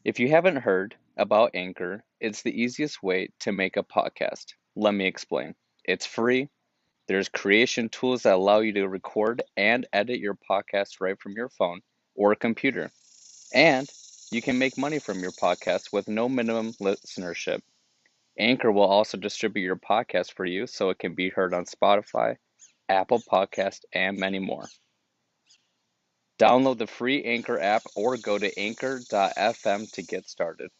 If you haven't heard about Anchor, it's the easiest way to make a podcast. Let me explain. It's free. There's creation tools that allow you to record and edit your podcast right from your phone or computer. And you can make money from your podcast with no minimum listenership. Anchor will also distribute your podcast for you so it can be heard on Spotify, Apple Podcast, and many more. Download the free Anchor app or go to anchor.fm to get started.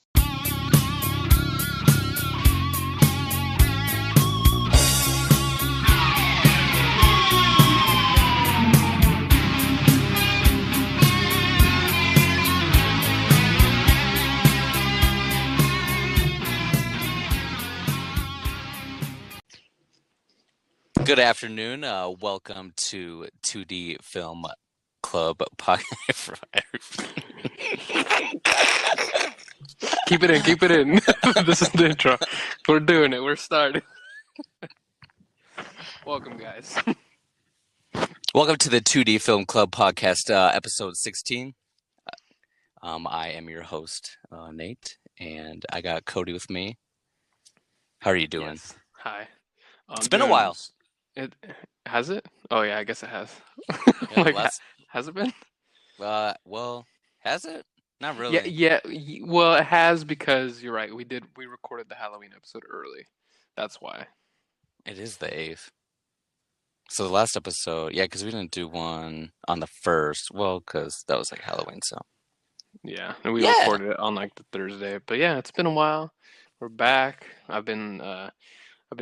Good afternoon. Welcome to 2D Film Club podcast. Keep it in. This is the intro. We're doing it. We're starting. Welcome, guys. Welcome to the 2D Film Club podcast, episode 16. I am your host, Nate, and I got Cody with me. How are you doing? Yes. Hi. It's been a while. It has it? Oh yeah, I guess it has. Yeah, has it been? Well, has it? Not really. Yeah. Well, it has because you're right. We recorded the Halloween episode early. That's why. It is the 8th. So the last episode, yeah, because we didn't do one on the 1st. Well, because that was like Halloween, so. Yeah, and we recorded it on like the Thursday. But yeah, it's been a while. We're back. I've been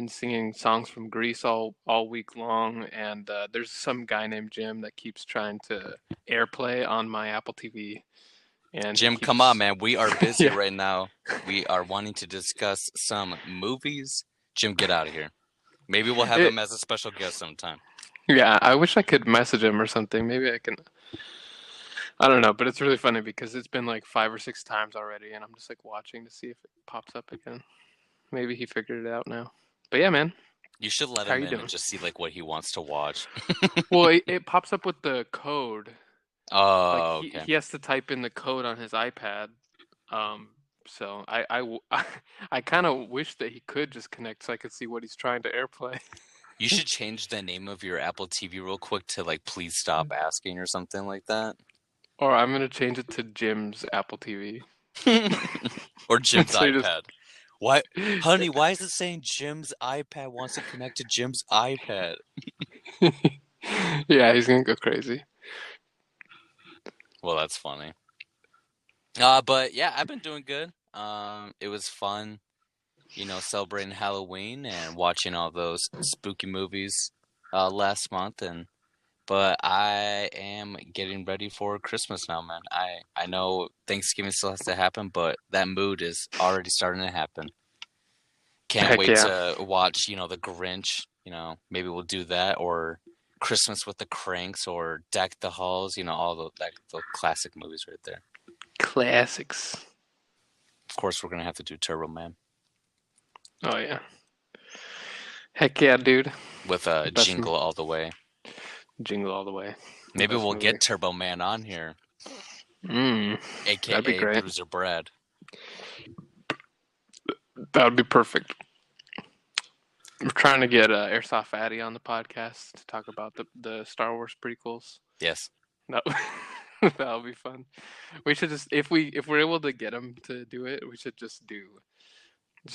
singing songs from Greece all week long, and there's some guy named Jim that keeps trying to airplay on my Apple TV. And Jim, come on, man. We are busy Yeah. right now. We are wanting to discuss some movies. Jim, get out of here. Maybe we'll have him as a special guest sometime. Yeah, I wish I could message him or something. Maybe I can. I don't know, but it's really funny because it's been like 5 or 6 times already, and I'm just like watching to see if it pops up again. Maybe he figured it out now. But yeah, man. You should let How him you in doing? and just see like what he wants to watch. Well, it pops up with the code. Oh, Like okay. he has to type in the code on his iPad. So I kind of wish that he could just connect so I could see what he's trying to airplay. You should change the name of your Apple TV real quick to like please stop asking or something like that. Or I'm gonna change it to Jim's Apple TV. Or Jim's So you just- iPad. Why, honey, why is it saying Jim's iPad wants to connect to Jim's iPad? Yeah, he's gonna go crazy. Well, that's funny. But yeah, I've been doing good. It was fun, celebrating Halloween and watching all those spooky movies last month. But I am getting ready for Christmas now, man. I know Thanksgiving still has to happen, but that mood is already starting to happen. Can't Heck wait yeah. to watch, The Grinch. Maybe we'll do that, or Christmas with the Cranks, or Deck the Halls. All the classic movies right there. Classics. Of course, we're gonna have to do Turbo Man Oh yeah. Heck yeah, dude. with Best Jingle All the Way. Jingle all the way. Maybe Best we'll movie. get Turbo Man on here, That'd be aka great. Bruiser Brad. That would be perfect. We're trying to get Airsoft Fatty on the podcast to talk about the Star Wars prequels. Yes. That that'll be fun. We should just if we're able to get him to do it, we should just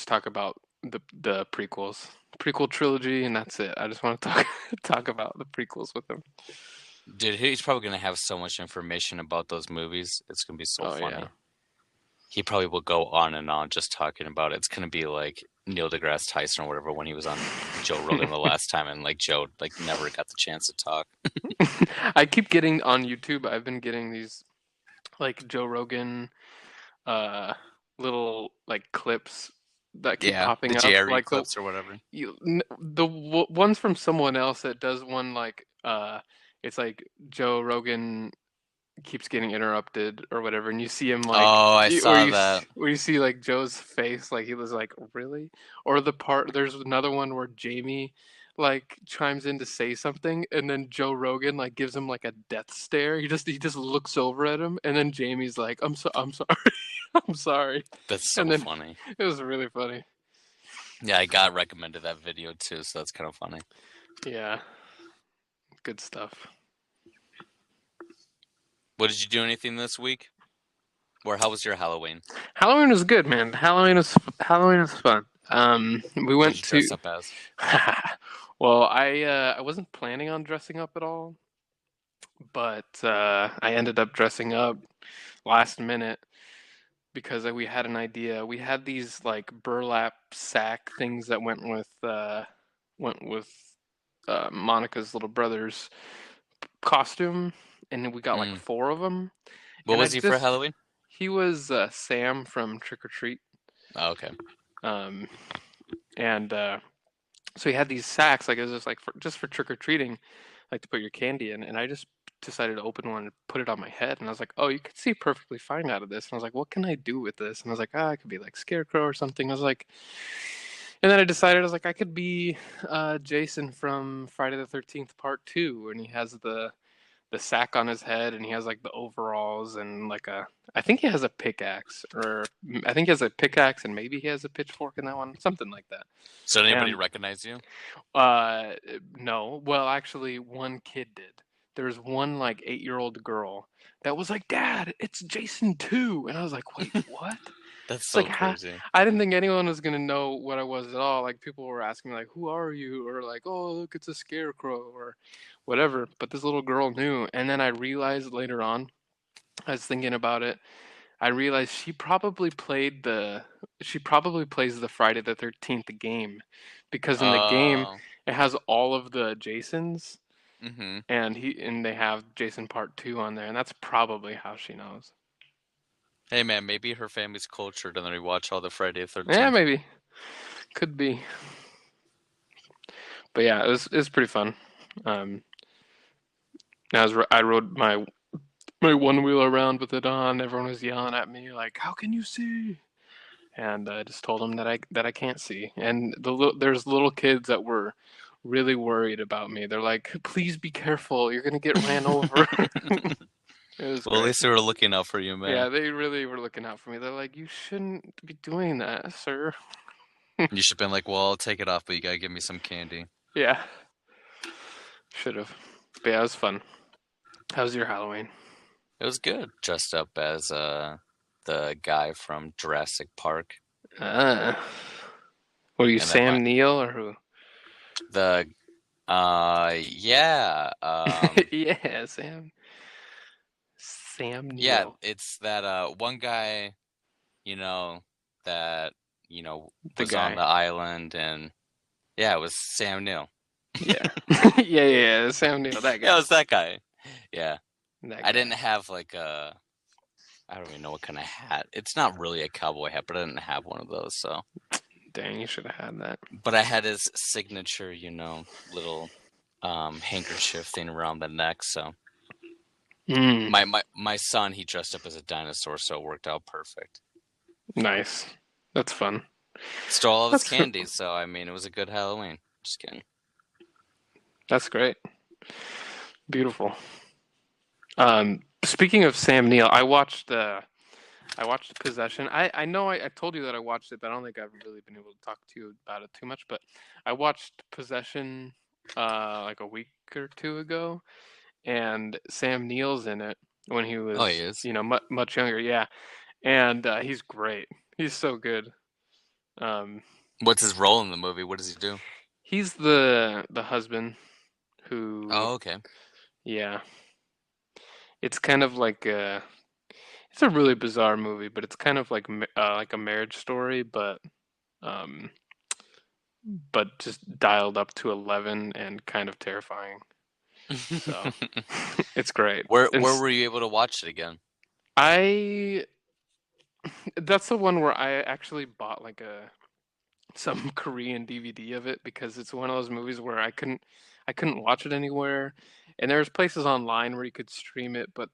talk about the prequel trilogy, and that's it. I just want to talk about the prequels with him. Dude, he's probably gonna have so much information about those movies. It's gonna be so funny. Yeah. He probably will go on and on just talking about it. It's gonna be like Neil deGrasse Tyson or whatever when he was on Joe Rogan the last time, and like Joe never got the chance to talk. I keep getting on YouTube. I've been getting these like Joe Rogan little like clips that keep popping the up, Jerry like clips or whatever. ones from someone else that does one like it's like Joe Rogan keeps getting interrupted or whatever, and you see him like I saw that. where you see like Joe's face, like he was like, really? Or there's another one where Jamie like chimes in to say something, and then Joe Rogan like gives him like a death stare. He just looks over at him, and then Jamie's like, I'm sorry. I'm sorry. That's so And then funny. it was really funny. Yeah, I got recommended that video too, so that's kind of funny. Yeah, good stuff. What did you do anything this week? Or how was your Halloween? Halloween was good, man. Halloween is fun. We What did went you to. dress up as? Well, I wasn't planning on dressing up at all, but I ended up dressing up last minute because we had an idea. We had these like burlap sack things that went with Monica's little brother's costume, and we got like Mm. four of them. What And was he for Halloween? he was Sam from Trick or Treat. Oh, okay. Um, and so he had these sacks, like it was just like just for trick or treating, like to put your candy in. And I just decided to open one and put it on my head. And I was like, oh, you could see perfectly fine out of this. And I was like, what can I do with this? And I was like, I could be like Scarecrow or something. I was like, and then I decided I was like, I could be Jason from Friday the 13th Part 2, and he has the sack on his head, and he has like the overalls and like I think he has a pickaxe, or I think he has a pickaxe and maybe he has a pitchfork in that one, something like that. So did anybody And recognize you? no, well actually one kid did. There was one like 8-year-old girl that was like, Dad, it's Jason too, and I was like, wait, what? That's It's so like crazy. I didn't think anyone was gonna know what I was at all. Like people were asking me like, "Who are you?" or like, "Oh, look, it's a scarecrow," or whatever. But this little girl knew, and then I realized later on, I was thinking about it. I realized she probably plays the Friday the 13th game, because in the game Oh. it has all of the Jasons, Mm-hmm. and they have Jason Part 2 on there, and that's probably how she knows. Hey man, maybe her family's cultured and they watch all the Friday the Yeah, 13th. maybe. Could be. But yeah, it was pretty fun. Um, I rode my one wheel around with it on. Everyone was yelling at me like, "How can you see?" And I just told them that I can't see. And there's little kids that were really worried about me. They're like, "Please be careful. You're gonna get ran over." It was Well, at great. least they were looking out for you, man. Yeah, they really were looking out for me. They're like, "You shouldn't be doing that, sir." You should have been like, well, I'll take it off, but you gotta give me some candy. Yeah, should have. But yeah, it was fun. How was your Halloween? It was good. Dressed up as the guy from Jurassic Park. Ah. What are you, And then Sam Neill or who? the yeah, Yeah, Sam yeah, Neill, it's that one guy, you know, that, the was on guy. the island, and yeah, it was Sam Neill. Yeah, yeah, Sam Neill, that Yeah, it guy. was that guy. Yeah. That I guy. didn't have like I don't even know what kind of hat. It's not really a cowboy hat, but I didn't have one of those, so. Dang, you should have had that. But I had his signature, little handkerchief thing around the neck, so. Mm, My son, he dressed up as a dinosaur, so it worked out perfect. nice. That's fun. Stole all of his That's fun. candy, so I mean, it was a good Halloween. Just kidding. That's great. Beautiful. Speaking of Sam Neill, I watched Possession. I know I told you that I watched it, but I don't think I've really been able to talk to you about it too much. But I watched Possession like a week or two ago, and Sam Neill's in it when he Oh, he was, is? much younger. Yeah, and he's great. He's so good. Um, What's his role in the movie? What does he do? he's the husband who, Oh, okay. yeah, it's kind of like it's a really bizarre movie, but it's kind of like a marriage story, um, but just dialed up to 11 and kind of terrifying. So it's great. And Where were you able to watch it again? I that's the one where I actually bought like some Korean DVD of it, because it's one of those movies where I couldn't watch it anywhere, and there's places online where you could stream it, but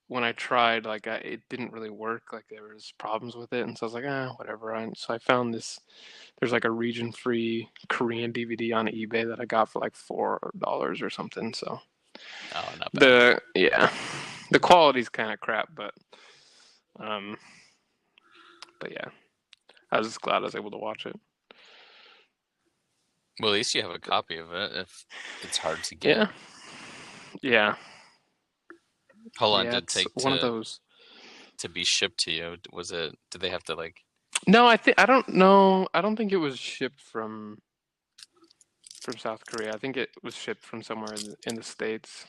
when I tried, like it didn't really work. Like there was problems with it, and so I was like, whatever. So I found this. There's like a region-free Korean DVD on eBay that I got for like $4 or something. So Oh, not bad. the quality's kind of crap, but Um, but yeah, I was just glad I was able to watch it. Well, at least you have a copy of it if it's hard to get. Yeah, yeah, How long yeah. did it It's take one of those. to be shipped to you? Did they have to like? No, I don't know. I don't think it was shipped from South Korea. I think it was shipped from somewhere in the States.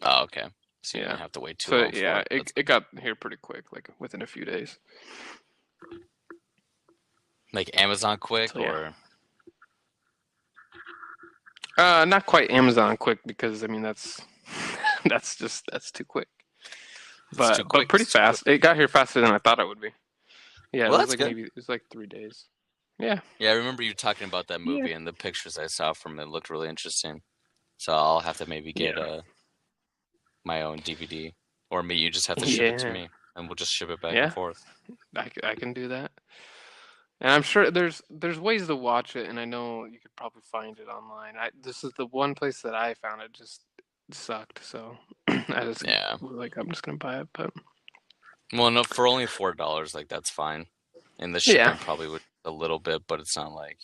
Oh, okay. So you Yeah. didn't have to wait too So long for yeah, it. it got here pretty quick, like within a few days. Like Amazon Quick So yeah. or Not quite Amazon quick because I mean that's that's too quick. it's too But quick. pretty It's too quick. fast. It got here faster than I thought it would be. Yeah, Well, that's good. it was like 3 days. Yeah. Yeah, I remember you talking about that Yeah. movie and the pictures I saw from it looked really interesting. So I'll have to maybe get Yeah. my own DVD, or you just have to ship it to Yeah. me, and we'll just ship it back and Yeah. forth. I can do that. And I'm sure there's ways to watch it, and I know you could probably find it online. This is the one place that I found it just sucked, so I just Yeah. like I'm just gonna buy it. But Well, no, for only $4, like that's fine. And the yeah, shipping probably would a little bit, but it's not like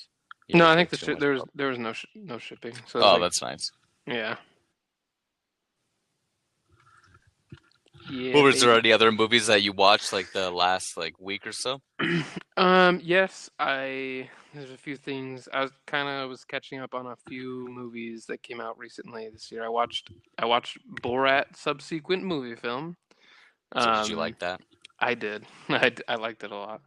you no, would I pay think too much. there was no shipping, so it was Oh, like that's nice. yeah, yeah, Well, was there baby. any other movies that you watched like the last like week or so? Yes, there's a few things. I was catching up on a few movies that came out recently this year. I watched Borat subsequent movie film. So did you Um, like that? I did. I liked it a lot.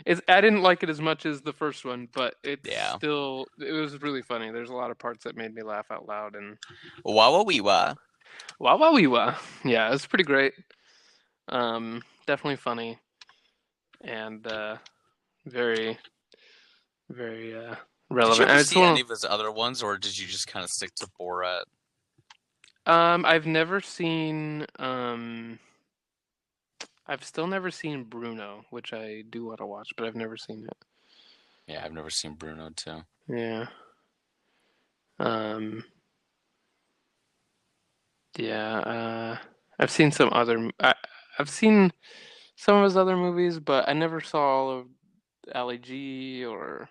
I didn't like it as much as the first one, but Yeah. it was really funny. There's a lot of parts that made me laugh out loud and Wow, wow, wee, wah. wow wow wee wah. Yeah, it's pretty great. Definitely funny and very very Did you relevant. ever And it's see one any of his other ones, or did you just kind of stick to Borat? I've never seen I've still never seen Bruno, which I do want to watch, but I've never seen it. Yeah, I've never seen Bruno too. Yeah. Um Yeah, I've seen I've seen some of his other movies, but I never saw all of Ali G or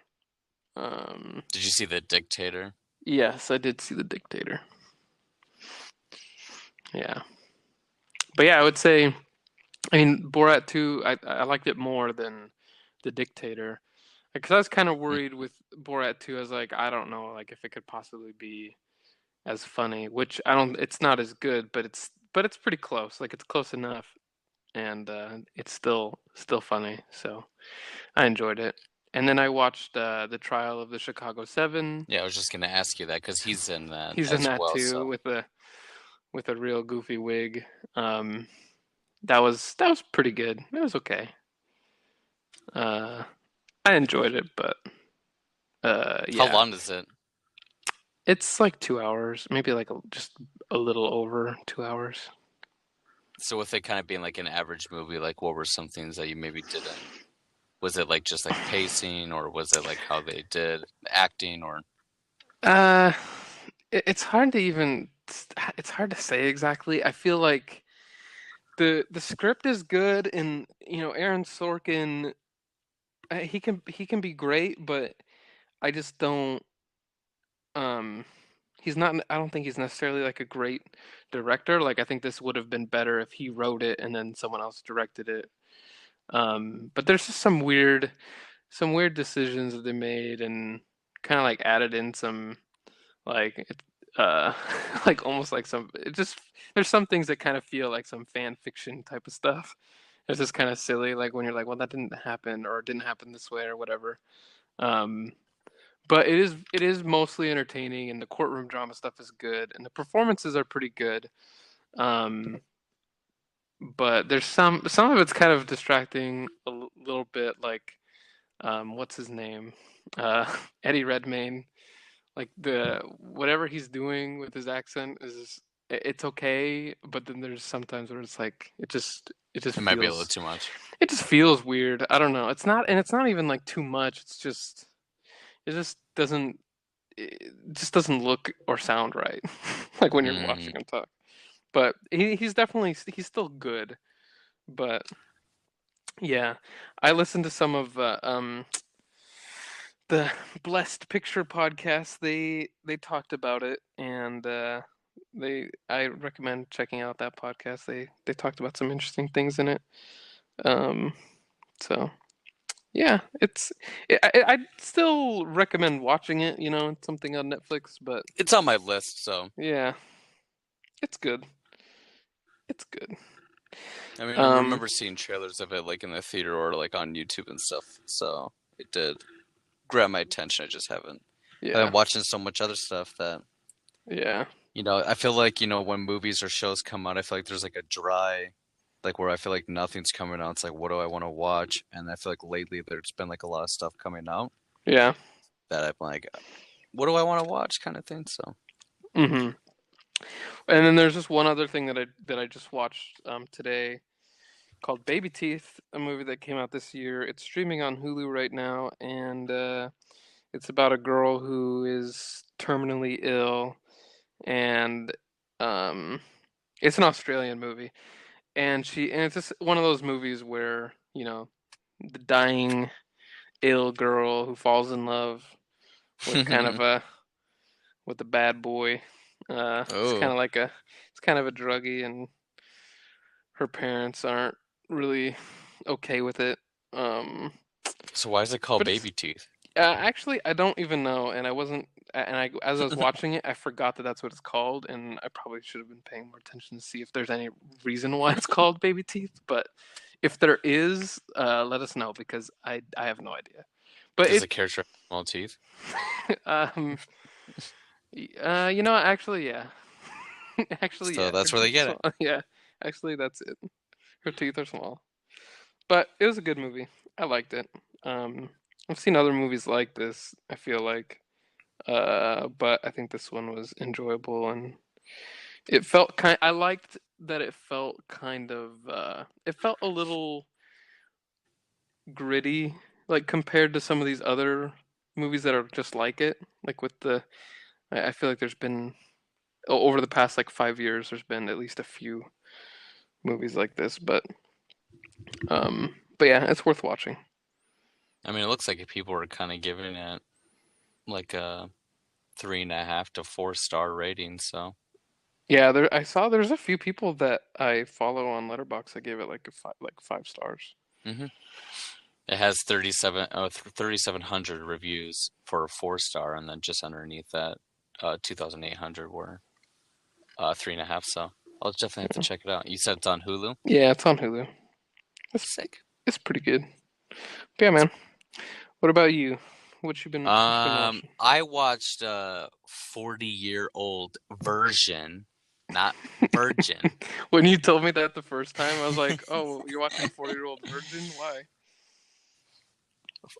Did you see The Dictator? yes, I did see The Dictator. Yeah. But yeah, I would say I mean Borat 2 I liked it more than The Dictator. Because I was kind of Mm. worried with Borat 2. I was like, I don't know like if it could possibly be as funny, which I don't it's not as good, but it's pretty close. Like it's close enough. And it's still funny. So I enjoyed it. And then I watched the trial of the Chicago Seven. Yeah, I was just gonna ask you that because he's in that He's in as that well. too So with a real goofy wig. That was pretty good. It was okay. Uh, I enjoyed it, but how yeah, long is it? it's like 2 hours, maybe like just a little over 2 hours. So with it kind of being like an average movie, like what were some things that you maybe didn't? Was it like just like pacing, or was it like how they did acting, or Uh, it's hard to even it's hard to say exactly. I feel like the script is good, and you know Aaron Sorkin, he can be great, but I just don't he's not I don't think he's necessarily like a great director. Like I think this would have been better if he wrote it and then someone else directed it. But there's just some weird decisions that they made and kind of like added in some like like almost like some it just there's some things that kind of feel like some fan fiction type of stuff. It's just kind of silly, like when you're like, well, that didn't happen or it didn't happen this way or whatever. Um, but it is mostly entertaining, and the courtroom drama stuff is good, and the performances are pretty good. Um, but there's some of it's kind of distracting little bit, like what's his name, uh, Eddie Redmayne. Like the whatever he's doing with his accent is it's okay, but then there's sometimes where it's like it might be a little too much? it just feels weird. I don't know. It's not even like too much. It just doesn't it just doesn't look or sound right like when you're Mm. watching him talk. But he's definitely he's still good, but Yeah, I listened to some of the Blessed Picture podcast. They talked about it, and I recommend checking out that podcast. They talked about some interesting things in it. Um, so yeah, I'd still recommend watching it. You know, it's something on Netflix, but It's on my list, so yeah, it's good. It's good. I mean, I Um, remember seeing trailers of it like in the theater or like on YouTube and stuff. So it did grab my attention. I just haven't. I've yeah, been watching so much other stuff that yeah, I feel like when movies or shows come out, I feel like there's like a dry, like where I feel like nothing's coming out. It's like, what do I want to watch? And I feel like lately there's been like a lot of stuff coming out yeah. that I'm like, what do I want to watch, kind of thing. So hmm And then there's just one other thing that I just watched today called Baby Teeth, a movie that came out this year. It's streaming on Hulu right now, and it's about a girl who is terminally ill, and um, it's an Australian movie, and it's just one of those movies where the dying ill girl who falls in love with kind of a with a bad boy. It's kind oh, of like it's kind of a druggie, and her parents aren't really okay with it. Um, so why is it called but it's Baby Teeth? actually I don't even know, and I wasn't, and I as I was watching it, I forgot that that's what it's called, and I probably should have been paying more attention to see if there's any reason why it's called Baby Teeth. But if there is, let us know because I have no idea. But Does the character have small teeth? um, actually, yeah, actually, So yeah, her that's where they teeth are get it. small. Yeah, actually, that's it. Her teeth are small. But it was a good movie. I liked it. Um, I've seen other movies like this, I feel like. But I think this one was enjoyable, and I liked that it felt kind of it felt a little gritty, like compared to some of these other movies that are just like it. Like I feel like there's been over the past like 5 years, there's been at least a few movies like this, but yeah, it's worth watching. I mean, it looks like people are kind of giving it like a 3.5 to 4 star rating. So Yeah, I saw there's a few people that I follow on Letterboxd that gave it like 5 stars. hmm it has 3,700 reviews for a 4 star, and then just underneath that, 2,800 were 3.5. So I'll definitely have to check it out. You said it's on Hulu. Yeah, it's on Hulu. It's Sick. it's pretty good. But yeah, man. What about you? What you been watching? I watched a 40-year-old version, not virgin. When you told me that the first time, I was like, "Oh, you're watching 40-year-old virgin? Why?"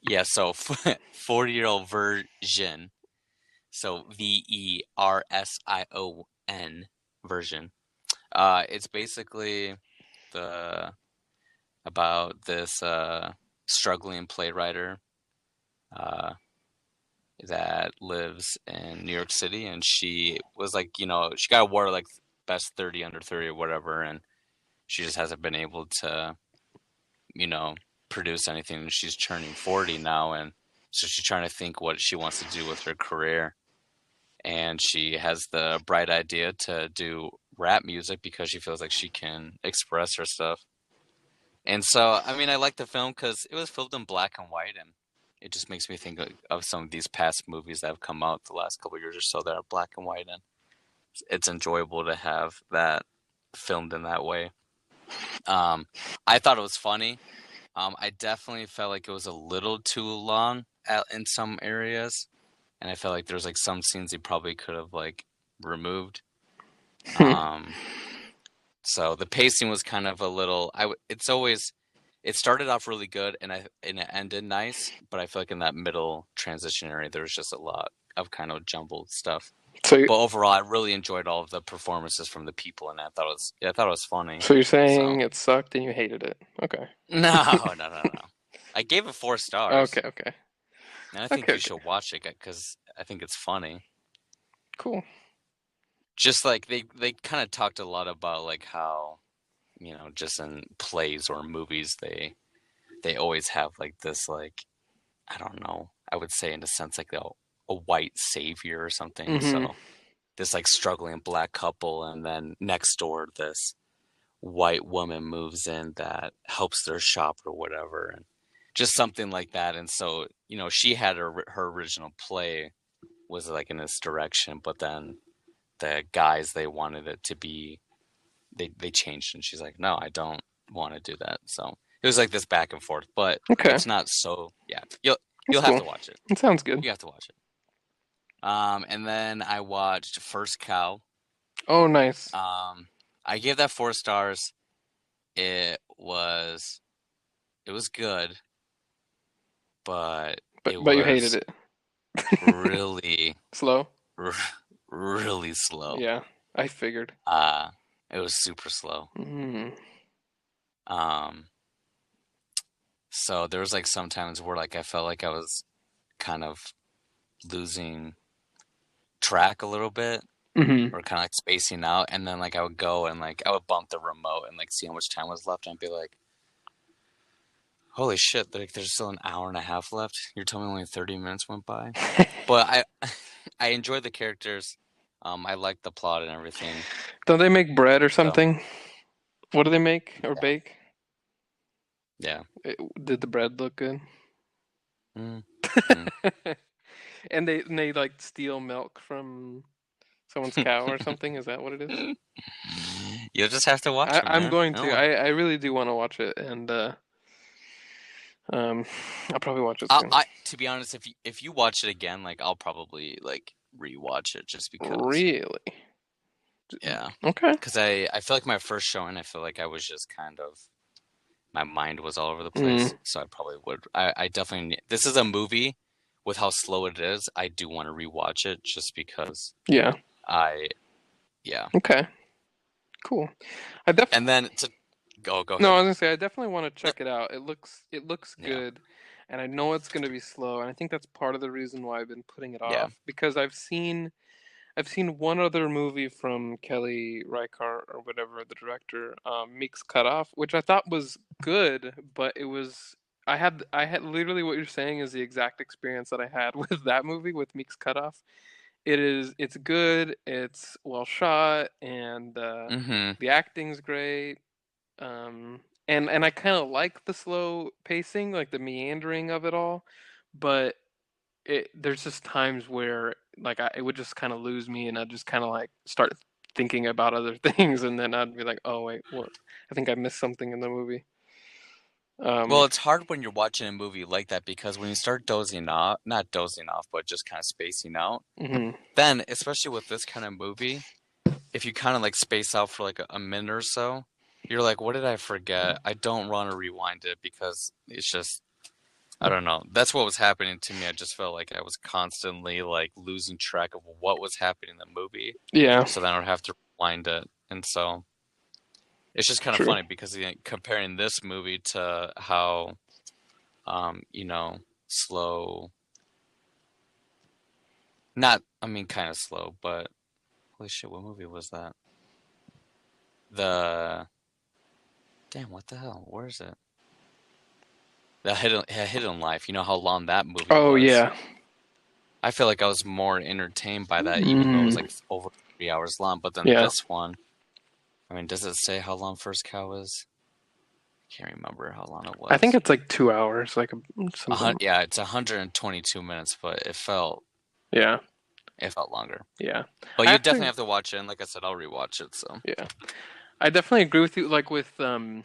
Yeah, so 40-year-old version. So Version version. It's basically the about this struggling playwright uh, that lives in New York City, and she was like, she got awarded like best 30 under 30 or whatever, and she just hasn't been able to, you know, produce anything. And she's turning 40 now, and so she's trying to think what she wants to do with her career. And she has the bright idea to do rap music because she feels like she can express her stuff. And so, I mean, I like the film because it was filmed in black and white, and it just makes me think of some of these past movies that have come out the last couple of years or so that are black and white, and it's enjoyable to have that filmed in that way. I thought it was funny. I definitely felt like it was a little too long in some areas, and I felt like there's like some scenes he probably could have like removed. Um, so the pacing was kind of a little. It started off really good and it ended nice, but I feel like in that middle transition area there was just a lot of kind of jumbled stuff. So, But overall, I really enjoyed all of the performances from the people, and I thought it was funny. so you're So saying it sucked and you hated it? Okay. no. I gave it 4 stars, Okay. Okay. and I think Okay. you Okay. should watch it because I think it's funny. Cool. Just like they kind of talked a lot about like how just in plays or movies they always have like this like I don't know, I would say in a sense like a white savior or something. Mm-hmm. So this like struggling black couple, and then next door this white woman moves in that helps their shop or whatever, and just something like that. And so, she had her original play was like in this direction, but then the guys they wanted it to be they changed, and she's like, no, I don't want to do that. So it was like this back and forth, but Okay, it's not so yeah. that's You'll have cool. to watch it. It sounds good. You have to watch it. And then I watched First Cow. Oh, nice. I gave that 4 stars. It was good, but it But you hated was it. really, Slow? really slow. Yeah, I figured. It was super slow. Mm. So there was like sometimes where like I felt like I was kind of losing track a little bit, Mm-hmm. or kind of like spacing out, and then like I would go and like I would bump the remote and like see how much time was left, and I'd be like, holy shit, like there's still an hour and a half left. You're telling me only 30 minutes went by? But I enjoyed the characters. I liked the plot and everything. Don't they make bread or So something? What do they make or bake? yeah. Did the bread look good? Mm, mm. And they like steal milk from someone's cow or something? Is that what it is? You'll just have to watch it, I'm man. going I to. don't I really do want to watch it, and I'll probably watch it soon. To be honest, if you watch it again, like I'll probably like rewatch it just because. Really? Yeah. Okay. Because I feel like my first showing, I feel like I was just kind of, my mind was all over the place. So I probably would. I definitely. This is a movie with how slow it is. I do want to rewatch it just because. Yeah. Yeah. Okay. Cool. And then go ahead. No, I was gonna say I definitely want to check it out. It looks Yeah. good, and I know it's gonna be slow, and I think that's part of the reason why I've been putting it Yeah. off, because I've seen one other movie from Kelly Reichardt or whatever, the director, Meek's Cutoff, which I thought was good, but it was I had literally what you're saying is the exact experience that I had with that movie, with Meek's Cutoff. It's good, it's well shot, and the acting's great. And I kind of like the slow pacing, like the meandering of it all, but there's just times where like it would just kind of lose me, and I'd just kind of like start thinking about other things, and then I'd be like, oh wait, what? I think I missed something in the movie. Well, it's hard when you're watching a movie like that, because when you start dozing off, not dozing off, but just kind of spacing out, then, especially with this kind of movie, if you kind of like space out for like a minute or so, you're like, what did I forget? I don't want to rewind it, because it's just, I don't know. That's what was happening to me. I just felt like I was constantly like losing track of what was happening in the movie. Yeah. So then I would have to rewind it. And so it's just kind of funny, because comparing this movie to how, slow, kind of slow, but holy shit, what movie was that? Damn, what the hell? Where is it? The Hidden Life. You know how long that movie was? Oh yeah. I feel like I was more entertained by that, even though it was like over 3 hours long. But then this one, I mean, does it say how long First Cow is? I can't remember how long it was. I think it's like 2 hours, like yeah, it's 122 minutes, but it felt longer. Yeah, but you definitely have to watch it, and like I said, I'll rewatch it. So yeah, I definitely agree with you. Like with The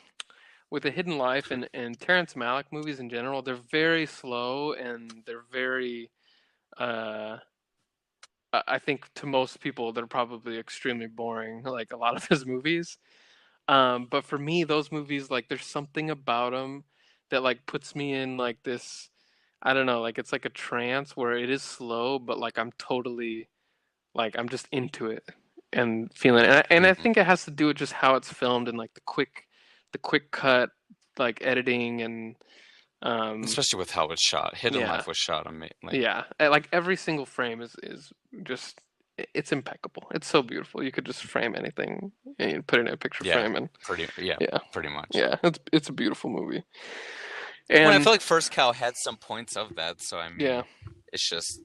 Hidden Life and Terrence Malick movies in general, they're very slow, and they're very I think to most people they're probably extremely boring, like a lot of his movies. But for me, those movies, like, there's something about them that like puts me in like this, I don't know, like it's like a trance where it is slow, but like I'm totally, like I'm just into it and feeling it. And I think it has to do with just how it's filmed, and like the quick cut, like editing, and especially with how it's shot. Hidden Life was shot on me. Like every single frame is just, it's impeccable. It's so beautiful. You could just frame anything and put it in a picture frame, and pretty much. Yeah, it's a beautiful movie. When I And feel like First Cow had some points of that, so I yeah. mean, it's just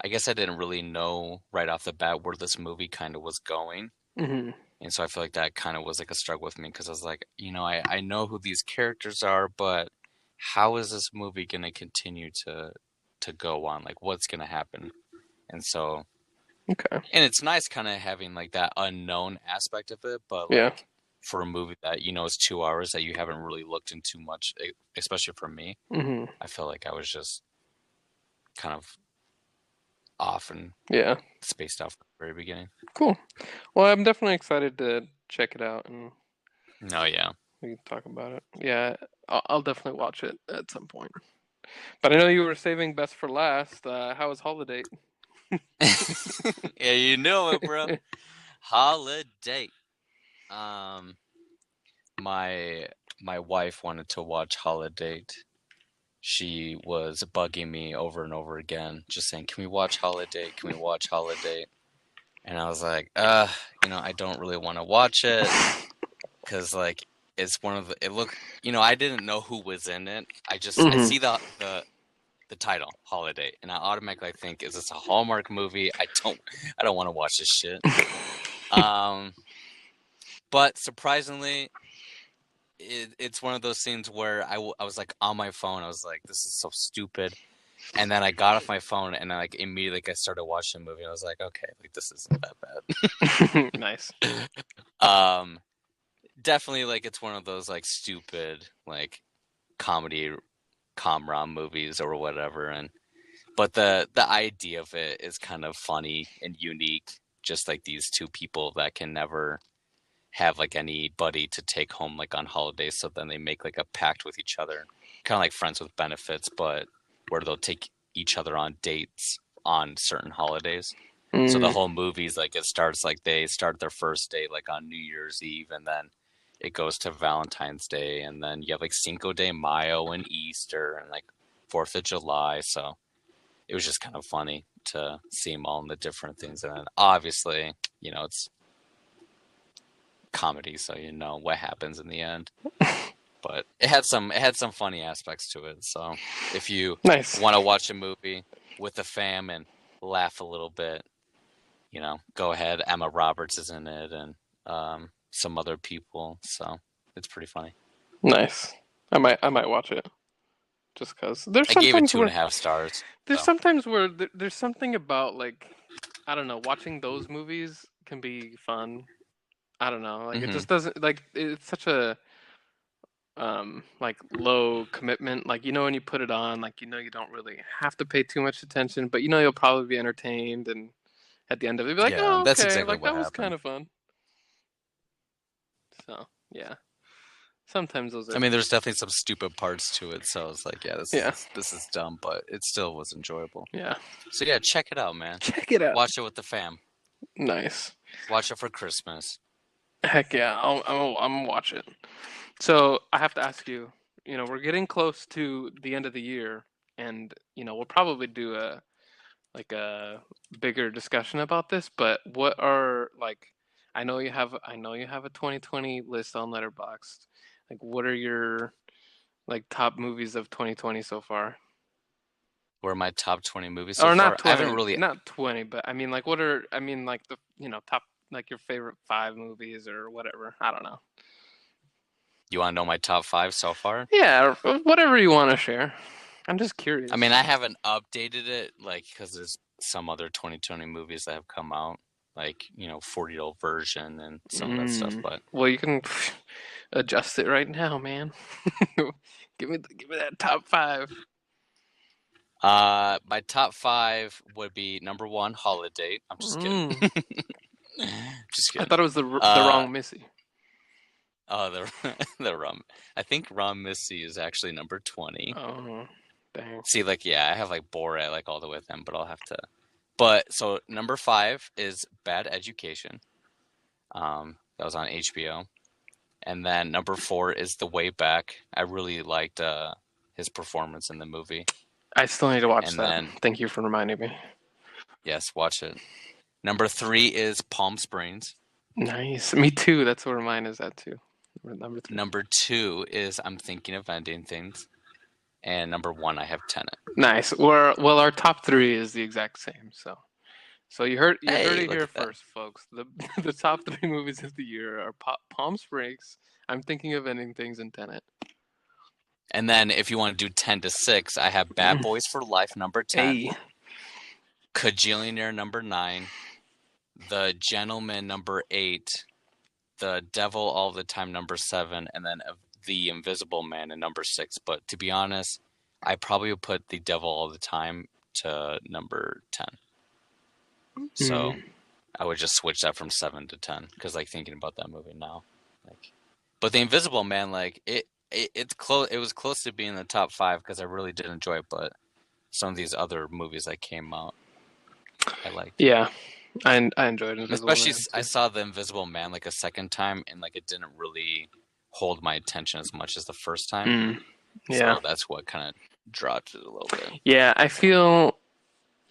I guess I didn't really know right off the bat where this movie kind of was going. Hmm. And so I feel like that kind of was like a struggle with me because I was like, I know who these characters are, but how is this movie going to continue to go on? Like, what's going to happen? And so, Okay. and it's nice kind of having like that unknown aspect of it, but Yeah. like for a movie that is 2 hours that you haven't really looked into much, especially for me, Hmm. I feel like I was just kind of off and Yeah. spaced out from the very beginning. Cool. Well, I'm definitely excited to check it out, and Oh yeah. we can talk about it. Yeah, I'll definitely watch it at some point. But I know you were saving best for last. How was Holiday? Yeah, you know it, bro. Holiday. My my wife wanted to watch Holiday. She was bugging me over and over again, just saying, "Can we watch Holiday? Can we watch Holiday?" And I was like, I don't really want to watch it because like it's one of the. It looked, I didn't know who was in it. I Hmm. see the title Holiday, and I automatically think, is this a Hallmark movie? I don't want to watch this shit. But surprisingly, it's one of those scenes where I was like on my phone. I was like, this is so stupid. And then I got off my phone and I like immediately I started watching the movie. And I was like, okay, like this isn't that Nice. bad. Definitely like it's one of those like stupid like comedy com-rom movies or whatever. But the idea of it is kind of funny and unique. Just like these two people that can never have like anybody to take home like on holidays, so then they make like a pact with each other, kind of like Friends with Benefits, but where they'll take each other on dates on certain holidays. So the Mm. whole movie's like it starts like they start their first date like on New Year's Eve, and then it goes to Valentine's Day, and then you have like Cinco de Mayo and Easter and like 4th of July. So it was just kind of funny to see them all in the different things, and then obviously it's comedy, so you know what happens in the end. But it had some funny aspects to it. So if you Nice. want to watch a movie with the fam and laugh a little bit, go ahead. Emma Roberts is in it, and some other people. So it's pretty funny. Nice. I might watch it just because there's I gave it sometimes two and where a half stars. there's So sometimes where there's something about like I don't know, watching those movies can be fun. I don't know, like it hmm just doesn't like it's such a like low commitment. Like when you put it on, like you don't really have to pay too much attention, but you'll probably be entertained, and at the end of it, be like, yeah, oh that's okay, exactly like what that was happened. kind of fun. So yeah, sometimes those I are mean, there's definitely some stupid parts to it, so it's like, yeah, yeah this is dumb, but it still was enjoyable. yeah. So yeah, check it out, man. Check it out. Watch it with the fam. Nice. Watch it for Christmas. Heck yeah, I'm gonna watch it. So I have to ask you, we're getting close to the end of the year, and we'll probably do a bigger discussion about this. But what are like, I know you have a 2020 list on Letterboxd. Like, what are your like top movies of 2020 so far? Were my top 20 movies so Or far? not I haven't 20, really. not 20, but I mean like I mean like the top like your favorite 5 movies or whatever. I don't know. You want to know my top 5 so far? Yeah, whatever you want to share. I'm just I mean, curious. I haven't updated it, like, because there's some other 2020 movies that have come out, like, 40-year-old version and some of that stuff. But Well, you can adjust it right now, man. Give me that top 5. my top 5 would be number 1, Holiday. I'm just kidding. Mm. Just I kidding. thought it was the Uh, wrong Missy. oh, the rum. I think Rum Missy is actually number 20. Oh, dang. See, like, yeah, I have like Borat like all the way with him, but I'll have to. But so number 5 is Bad Education. That was on HBO. And then number 4 is The Way Back. I really liked his performance in the movie. I still need to watch And that. then, Thank you for reminding me. yes, watch it. Number 3 is Palm Springs. Nice. Me too. That's where mine is at too. Number 3. Number 2 is I'm Thinking of Ending Things. And number 1, I have Tenet. Nice. Well, our top 3 is the exact same. So you heard Hey, it look here at that. first, folks. The top 3 movies of the year are Palm Springs, I'm Thinking of Ending Things, and Tenet. And then if you want to do 10 to 6, I have Bad Boys for Life, number 10. Hey. Kajillionaire, number 9. The Gentleman, number 8. The Devil All the Time, number 7. And then The Invisible Man in number 6. But to be honest, I probably would put The Devil All the Time to number 10. So I would just switch that from 7 to 10 because like thinking about that movie now, like, but The Invisible Man, like it's close. It was close to being in the top 5 because I really did enjoy it. But some of these other movies that came out, I liked. Yeah, I enjoyed Invisible Especially Man. I saw The Invisible Man like a second time, and like it didn't really hold my attention as much as the first time. Yeah, so that's what kind of dropped it a little bit. Yeah, I feel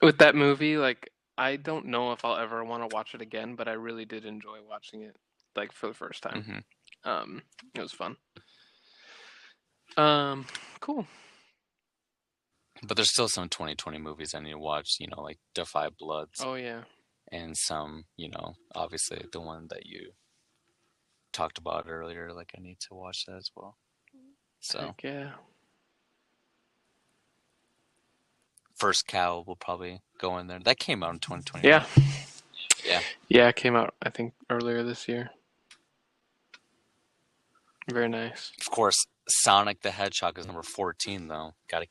with that movie, like I don't know if I'll ever want to watch it again, but I really did enjoy watching it, like for the first time. It was fun. Cool. But there's still some 2020 movies I need to watch, like Defy Bloods. Oh, yeah. And some, obviously the one that you talked about earlier, like I need to watch that as well. So, Heck yeah. First Cow will probably go in there. That came out in 2020. Yeah. Yeah. Yeah, it came out, I think, earlier this year. Very nice. Of course, Sonic the Hedgehog is number 14, though. Gotta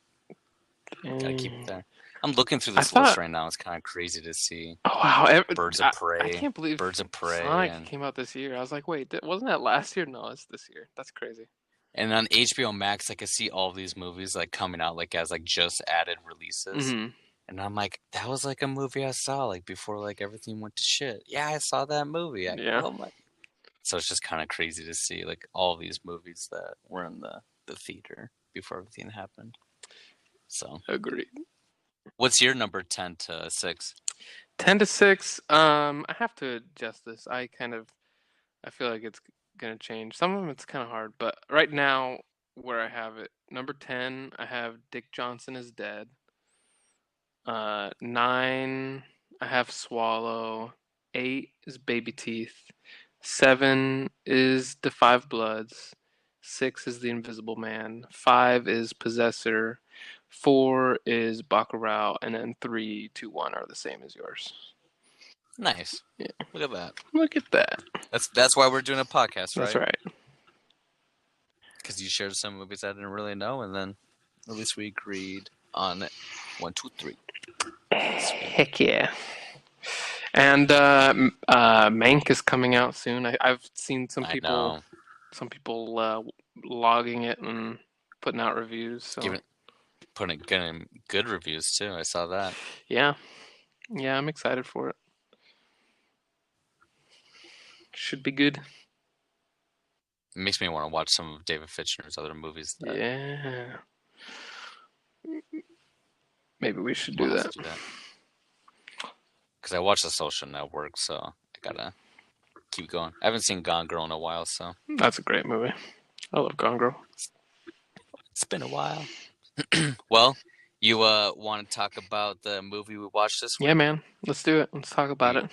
keep it there. I'm looking through this list right now. It's kind of crazy to see. Oh, wow. Birds of Prey. I can't believe Birds of Prey Sonic came out this year. I was like, wait, wasn't that last year? No, it's this year. That's crazy. And on HBO Max, I could see all these movies like coming out like as like just added releases. And I'm like, that was like a movie I saw like before like everything went to shit. Yeah, I saw that movie. So it's just kind of crazy to see like all these movies that were in the theater before everything happened. So agreed. What's your number 10 to 6? 10 to 6. I have to adjust this. I feel like it's gonna change. Some of them it's kind of hard, but right now where I have it, number 10, I have Dick Johnson Is Dead. 9, I have Swallow. 8 is Baby Teeth. 7 is The Five Bloods. 6 is The Invisible Man. 5 is Possessor. 4 is Bacurau, and then 3, 2, 1 are the same as yours. Nice. Yeah. Look at that. Look at that. That's why we're doing a podcast, right? That's right. Because you shared some movies I didn't really know, and then at least we agreed on it. 1, 2, 3. Heck yeah. And Mank is coming out soon. I've seen some people logging it and putting out reviews. So. Getting good reviews too. I saw that. Yeah, I'm excited for it. Should be good. It makes me want to watch some of David Fincher's other movies. Yeah. Maybe we should do that. Because I watch The Social Network, so I gotta keep going. I haven't seen Gone Girl in a while, so. That's a great movie. I love Gone Girl. It's been a while. Well, you want to talk about the movie we watched this week? Yeah, man. Let's do it. Let's talk about it.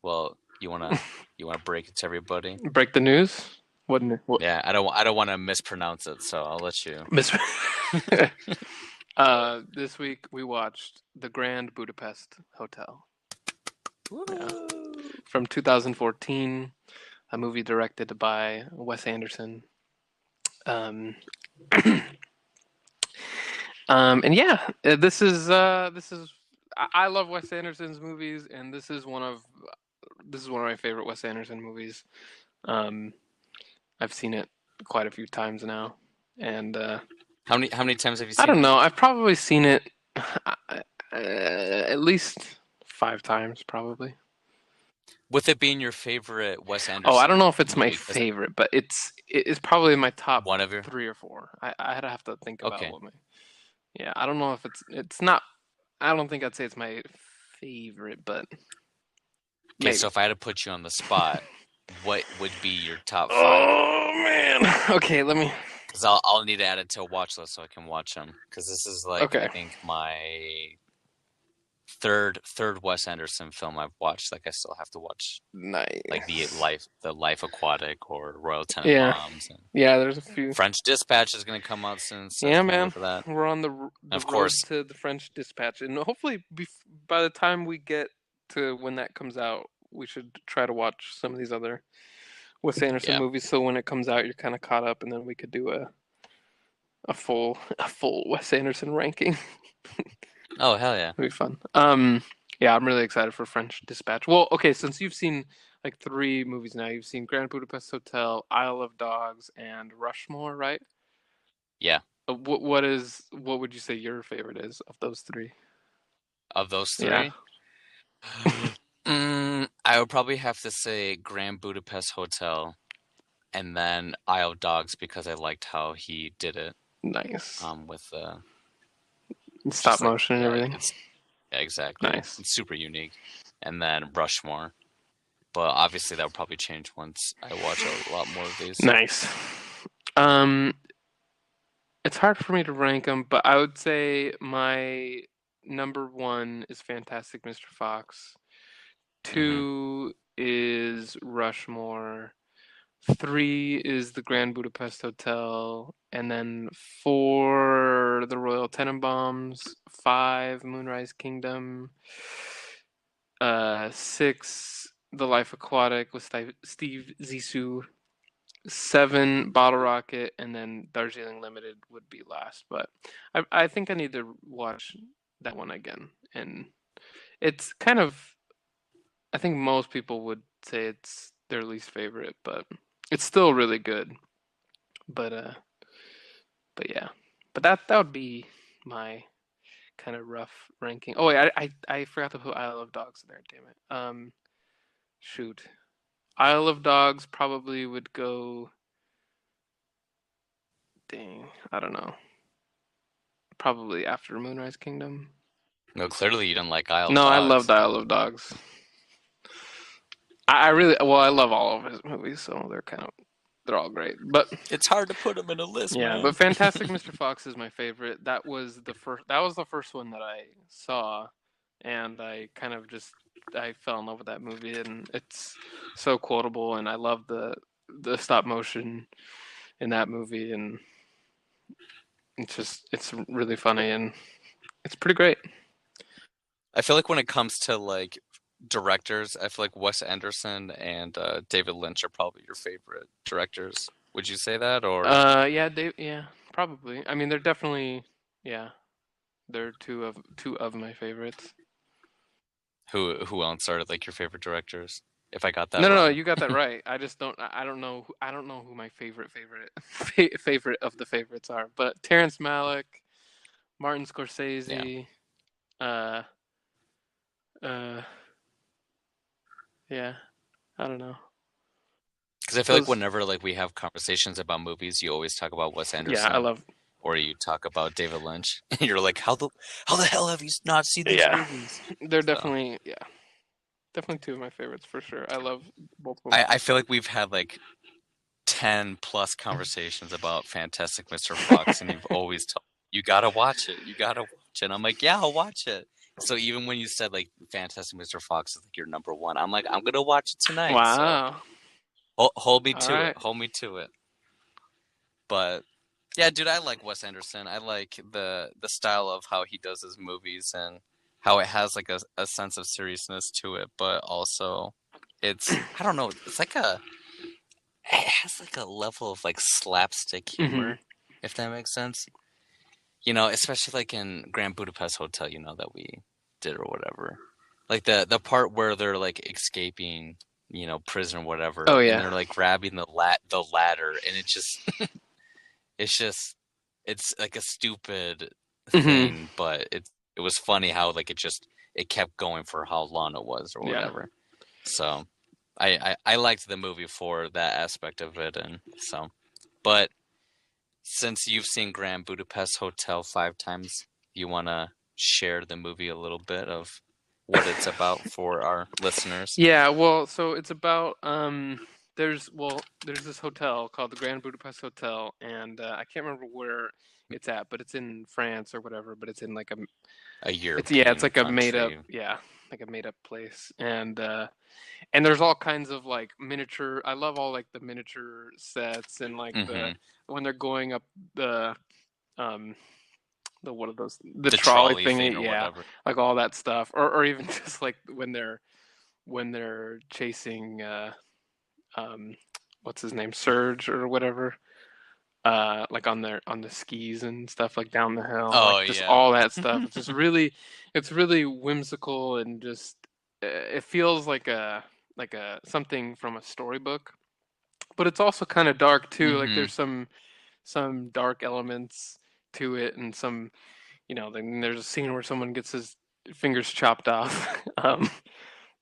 Well, you wanna break it to everybody? Break the news? What? Yeah, I don't want to mispronounce it, so I'll let you. This week we watched The Grand Budapest Hotel. Yeah. From 2014, a movie directed by Wes Anderson. And yeah, this is I love Wes Anderson's movies, and this is one of my favorite Wes Anderson movies. I've seen it quite a few times now, and how many times have you seen it? I don't know. I've probably seen it at least 5 times, probably. With it being your favorite Wes Anderson. Oh, I don't know if it's my favorite, but it's probably my top one of your 3 or 4. I'd have to think about what my. Yeah, I don't know if it's not. I don't think I'd say it's my favorite, but. Okay, so if I had to put you on the spot, what would be your top 5? Oh man. Okay, let me. Because I'll need to add it to a watch list so I can watch them. Because this is like Okay. I think my third Wes Anderson film I've watched. Like I still have to watch Nice. like the Life Aquatic or Royal Yeah. Tenenbaums. And Yeah, there's a few. French Dispatch is going to come out soon. So Yeah, can't man. wait for that. We're on the Of road course. to the French Dispatch, and hopefully, by the time we get to when that comes out, we should try to watch some of these other Wes Anderson Yeah. movies. So when it comes out, you're kind of caught up, and then we could do a full Wes Anderson ranking. Oh hell yeah. It'd be fun. Yeah, I'm really excited for French Dispatch. Well, okay, since you've seen like 3 movies now, you've seen Grand Budapest Hotel, Isle of Dogs, and Rushmore, right? Yeah. What would you say your favorite is of those 3? Of those 3? Yeah. I would probably have to say Grand Budapest Hotel and then Isle of Dogs because I liked how he did it. Nice. With the stop motion and everything. Yeah, exactly. Nice. It's super unique. And then Rushmore. But obviously that would probably change once I watch a lot more of these. Nice. It's hard for me to rank them, but I would say my number 1 is Fantastic Mr. Fox. 2 is Rushmore. 3 is the Grand Budapest Hotel, and then 4 the Royal Tenenbaums, 5 Moonrise Kingdom, 6 The Life Aquatic with Steve Zissou, 7 Bottle Rocket, and then Darjeeling Limited would be last. But I think I need to watch that one again, and it's kind of, I think most people would say it's their least favorite, but it's still really good. But yeah. But that would be my kind of rough ranking. Oh wait, I forgot to put Isle of Dogs there, damn it. Shoot. Isle of Dogs probably would go, dang, I don't know. Probably after Moonrise Kingdom. No, clearly you don't like Isle of No, Dogs. I loved Isle of Dogs. I love all of his movies, so they're all great. But it's hard to put them in a list, yeah, man. but Fantastic Mr. Fox is my favorite. That was the first one that I saw, and I kind of I fell in love with that movie, and it's so quotable, and I love the stop motion in that movie, and it's really funny, and it's pretty great. I feel like when it comes to like directors, I feel like Wes Anderson and David Lynch are probably your favorite directors. Would you say that, or? Yeah, probably. I mean, they're definitely, yeah, they're two of my favorites. Who else are like your favorite directors? If I got that no, wrong. No, you got that right. I just don't. I don't know. I don't know who my favorite favorite of the favorites are. But Terrence Malick, Martin Scorsese, yeah, I don't know. Because I feel like whenever like we have conversations about movies, you always talk about Wes Anderson. Yeah, I love. Or you talk about David Lynch, and you're like, how the hell have you not seen these movies? They're definitely definitely two of my favorites for sure. I love both of them. I feel like we've had like 10 plus conversations about Fantastic Mr. Fox, and you've always told me, you gotta watch it. You gotta watch it. And I'm like, yeah, I'll watch it. So even when you said like Fantastic Mr. Fox is like your number 1, I'm like, I'm gonna watch it tonight. Wow. So hold me to it. Hold me to it. But yeah, dude, I like Wes Anderson. I like the style of how he does his movies and how it has like a sense of seriousness to it, but also it's, I don't know, it's like it has like a level of like slapstick humor, if that makes sense. You know, especially like in Grand Budapest Hotel, you know, that we did or whatever. Like the part where they're like escaping, you know, prison or whatever. Oh yeah. And they're like grabbing the ladder, and it just it's like a stupid thing, but it was funny how like it kept going for how long it was or whatever. So I liked the movie for that aspect of it, and so, but since you've seen Grand Budapest Hotel 5 times, you want to share the movie a little bit of what it's about for our listeners? Yeah, well, so it's about there's this hotel called the Grand Budapest Hotel, and I can't remember where it's at, but it's in France or whatever. But it's in like A it's European like a made up, country. like a made up place, and there's all kinds of like miniature. I love all like the miniature sets and like Mm-hmm. when they're going up the um what are those, the The trolley trolley thingy, thing or yeah, whatever. like all that stuff, or even just like when they're chasing um what's his name, Surge or whatever, like on the skis and stuff, like down the hill, Oh like just yeah. all that stuff. It's just really, it's really whimsical and just it feels like a something from a storybook, but it's also kind of dark too. Like Mm-hmm. there's some dark elements to it, and some, then there's a scene where someone gets his fingers chopped off.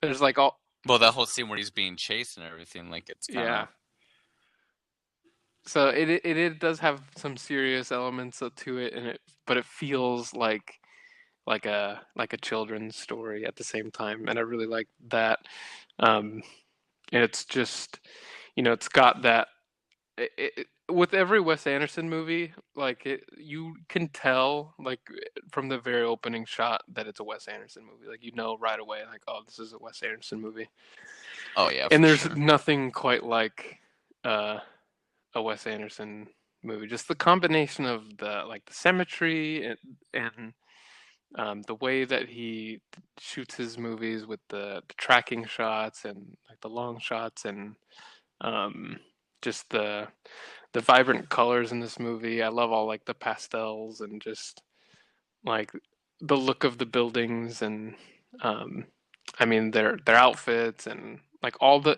There's like all, Well, that whole scene where he's being chased and everything, like it's kind yeah. of. So it does have some serious elements to it, and but it feels like a children's story at the same time, and I really like that. Um, and it's just, it's got that. With every Wes Anderson movie, like you can tell, like from the very opening shot, that it's a Wes Anderson movie. Like right away, like, oh, this is a Wes Anderson movie. Oh yeah, And for there's sure. nothing quite like uh, a Wes Anderson movie. Just the combination of the symmetry and the way that he shoots his movies with the tracking shots and like the long shots, and um, just the vibrant colors in this movie. I love all like the pastels and just like the look of the buildings, and um, I mean their outfits, and like all the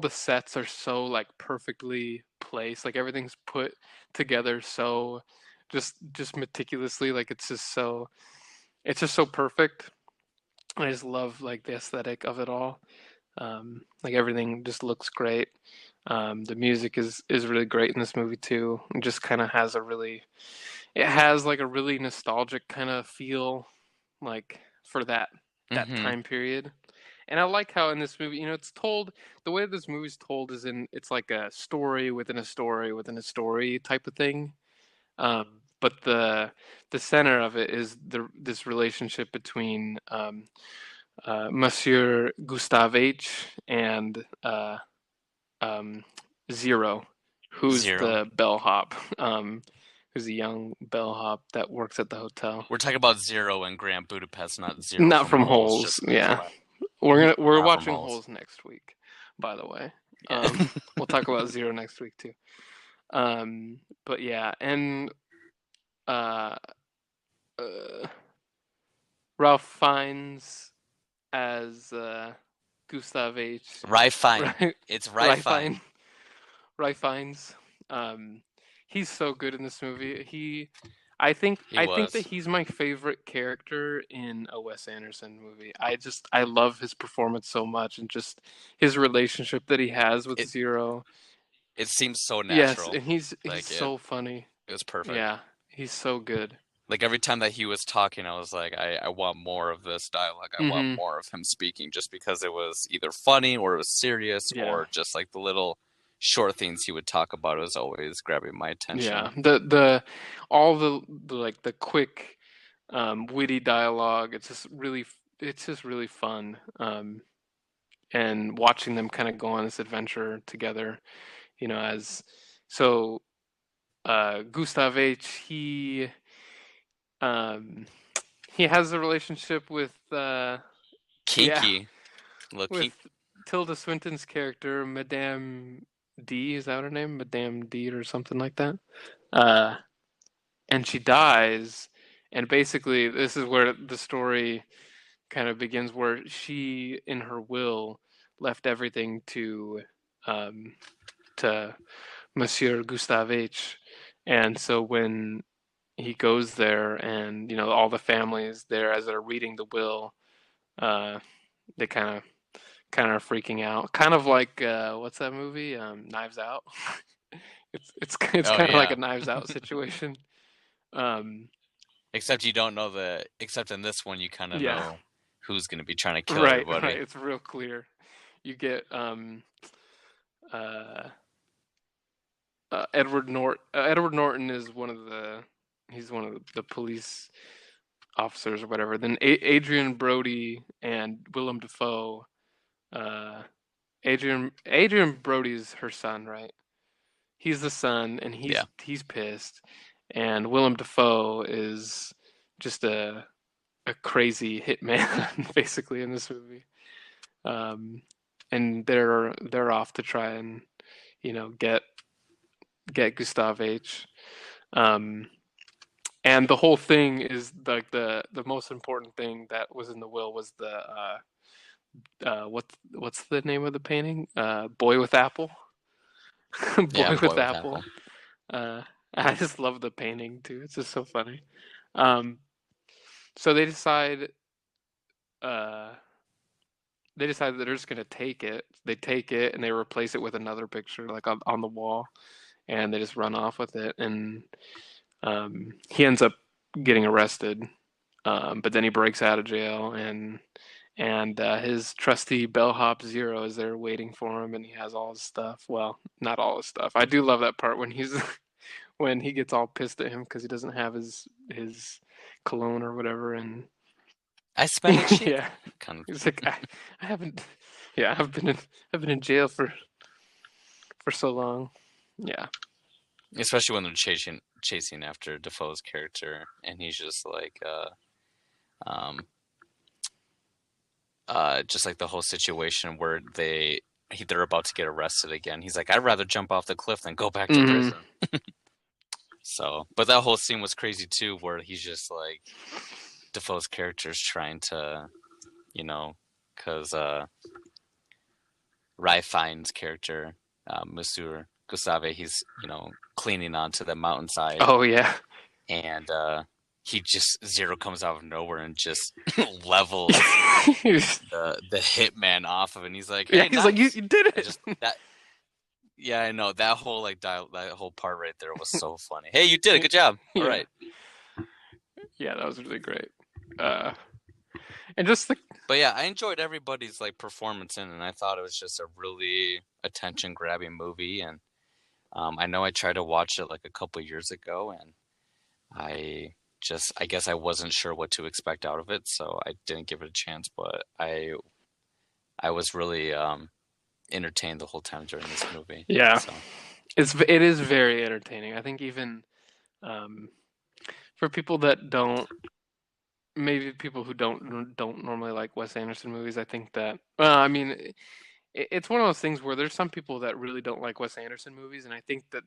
sets are so like perfectly placed. Like everything's put together so just meticulously. Like it's just so perfect. I just love like the aesthetic of it all. Like everything just looks great. The music is really great in this movie too. It just kind of has it has like a really nostalgic kind of feel, like for that Mm-hmm. time period. And I like how in this movie, it's told, the way this movie's told is it's like a story within a story within a story type of thing. But the center of it is this relationship between Monsieur Gustave H and um, Zero, who's Zero. the bellhop, who's a young bellhop that works at the hotel. We're talking about Zero in Grand Budapest, not Zero Not from from Holes. Holes, Just to yeah. clarify. We're Not from watching Holes. Holes next week, by the way. Yeah. We'll talk about Zero next week too. But yeah, and uh, uh, Ralph Fiennes as Gustav H. Ralph Fine. Right, It's Ralph Ralph Fine. Fiennes. Ralph Fiennes. He's so good in this movie. He I think that was. he's my favorite character in a Wes Anderson movie. I love his performance so much, and just his relationship that he has with It Zero. it seems so Yes, natural. and he's Like so funny. it was perfect. Yeah, he's so good. Like every time that he was talking, I was like, I want more of this dialogue. I want Mm-hmm. more of him speaking, just because it was either funny or it was serious, Yeah. or just like the little short things he would talk about was always grabbing my Yeah. attention. All the like the quick witty dialogue, it's just really fun. And watching them kind of go on this adventure together, as so Gustav H, um he has a relationship with yeah, Kinky. Look, with Tilda Swinton's character, Madame D, is that her name? Madame D or something like that. Uh and she dies, and basically this is where the story kind of begins, where she in her will left everything um to Monsieur Gustave H. And so when he goes there, and all the family is there as they're reading the will, uh they kind of are freaking out, kind of like what's that movie, Knives Out. It's oh kind of like yeah. a Knives Out situation. um Except you don't know except in this one you kind of yeah. know who's going to be trying to kill Right, right, everybody. it's real clear. You get uh, Edward Norton is he's one of the police officers or whatever. Then Adrian Brody and Willem Dafoe. Uh, Adrian Brody's her son, right? He's the son, and Yeah. he's pissed. And Willem Dafoe is just a crazy hitman, basically, in this movie. Um, and they're off to try and get Gustav H. Um, and the whole thing is like the most important thing that was in the will was the what's the name of the painting? Boy with Apple. Yeah, Boy Boy with with Apple. Apple. I just love the painting too. It's just so funny. Um, so uh, they decide that they're just gonna take it. They take it and they replace it with another picture, like on the wall, and they just run off with it. And he ends up getting arrested, but then he breaks out of jail, and his trusty bellhop Zero is there waiting for him, and he has all his stuff. Well, not all his stuff. I do love that part when he's when he gets all pissed at him because he doesn't have his cologne or whatever, and I smell it cheap. yeah, Kind of. he's like, I haven't, yeah, I've been in jail for so long, yeah, Especially when they're chasing after Defoe's character, and he's just like, um, just like the whole situation where they're about to get arrested again. He's like, I'd rather jump off the cliff than go back to prison. So, but that whole scene was crazy too, where he's just like, Defoe's character's trying to, because Rai Fiennes' character, Monsieur Gustave, he's, cleaning onto the mountainside. Oh yeah, and Zero comes out of nowhere and just levels the hitman off of it. And he's like, hey, yeah, he's nice. like, you did it. Yeah, I know that whole that whole part right there was so funny. Hey, you did it. Good job. All right. Yeah, that was really great. And just but yeah, I enjoyed everybody's like performance in it, and I thought it was just a really attention-grabbing movie. And I know I tried to watch it like a couple years ago, and I guess I wasn't sure what to expect out of it, so I didn't give it a chance. But I was really entertained the whole time during this movie. Yeah, so. it is very entertaining. I think even for people that don't, maybe people who don't normally like Wes Anderson movies, I think that I mean, it's one of those things where there's some people that really don't like Wes Anderson movies, and I think that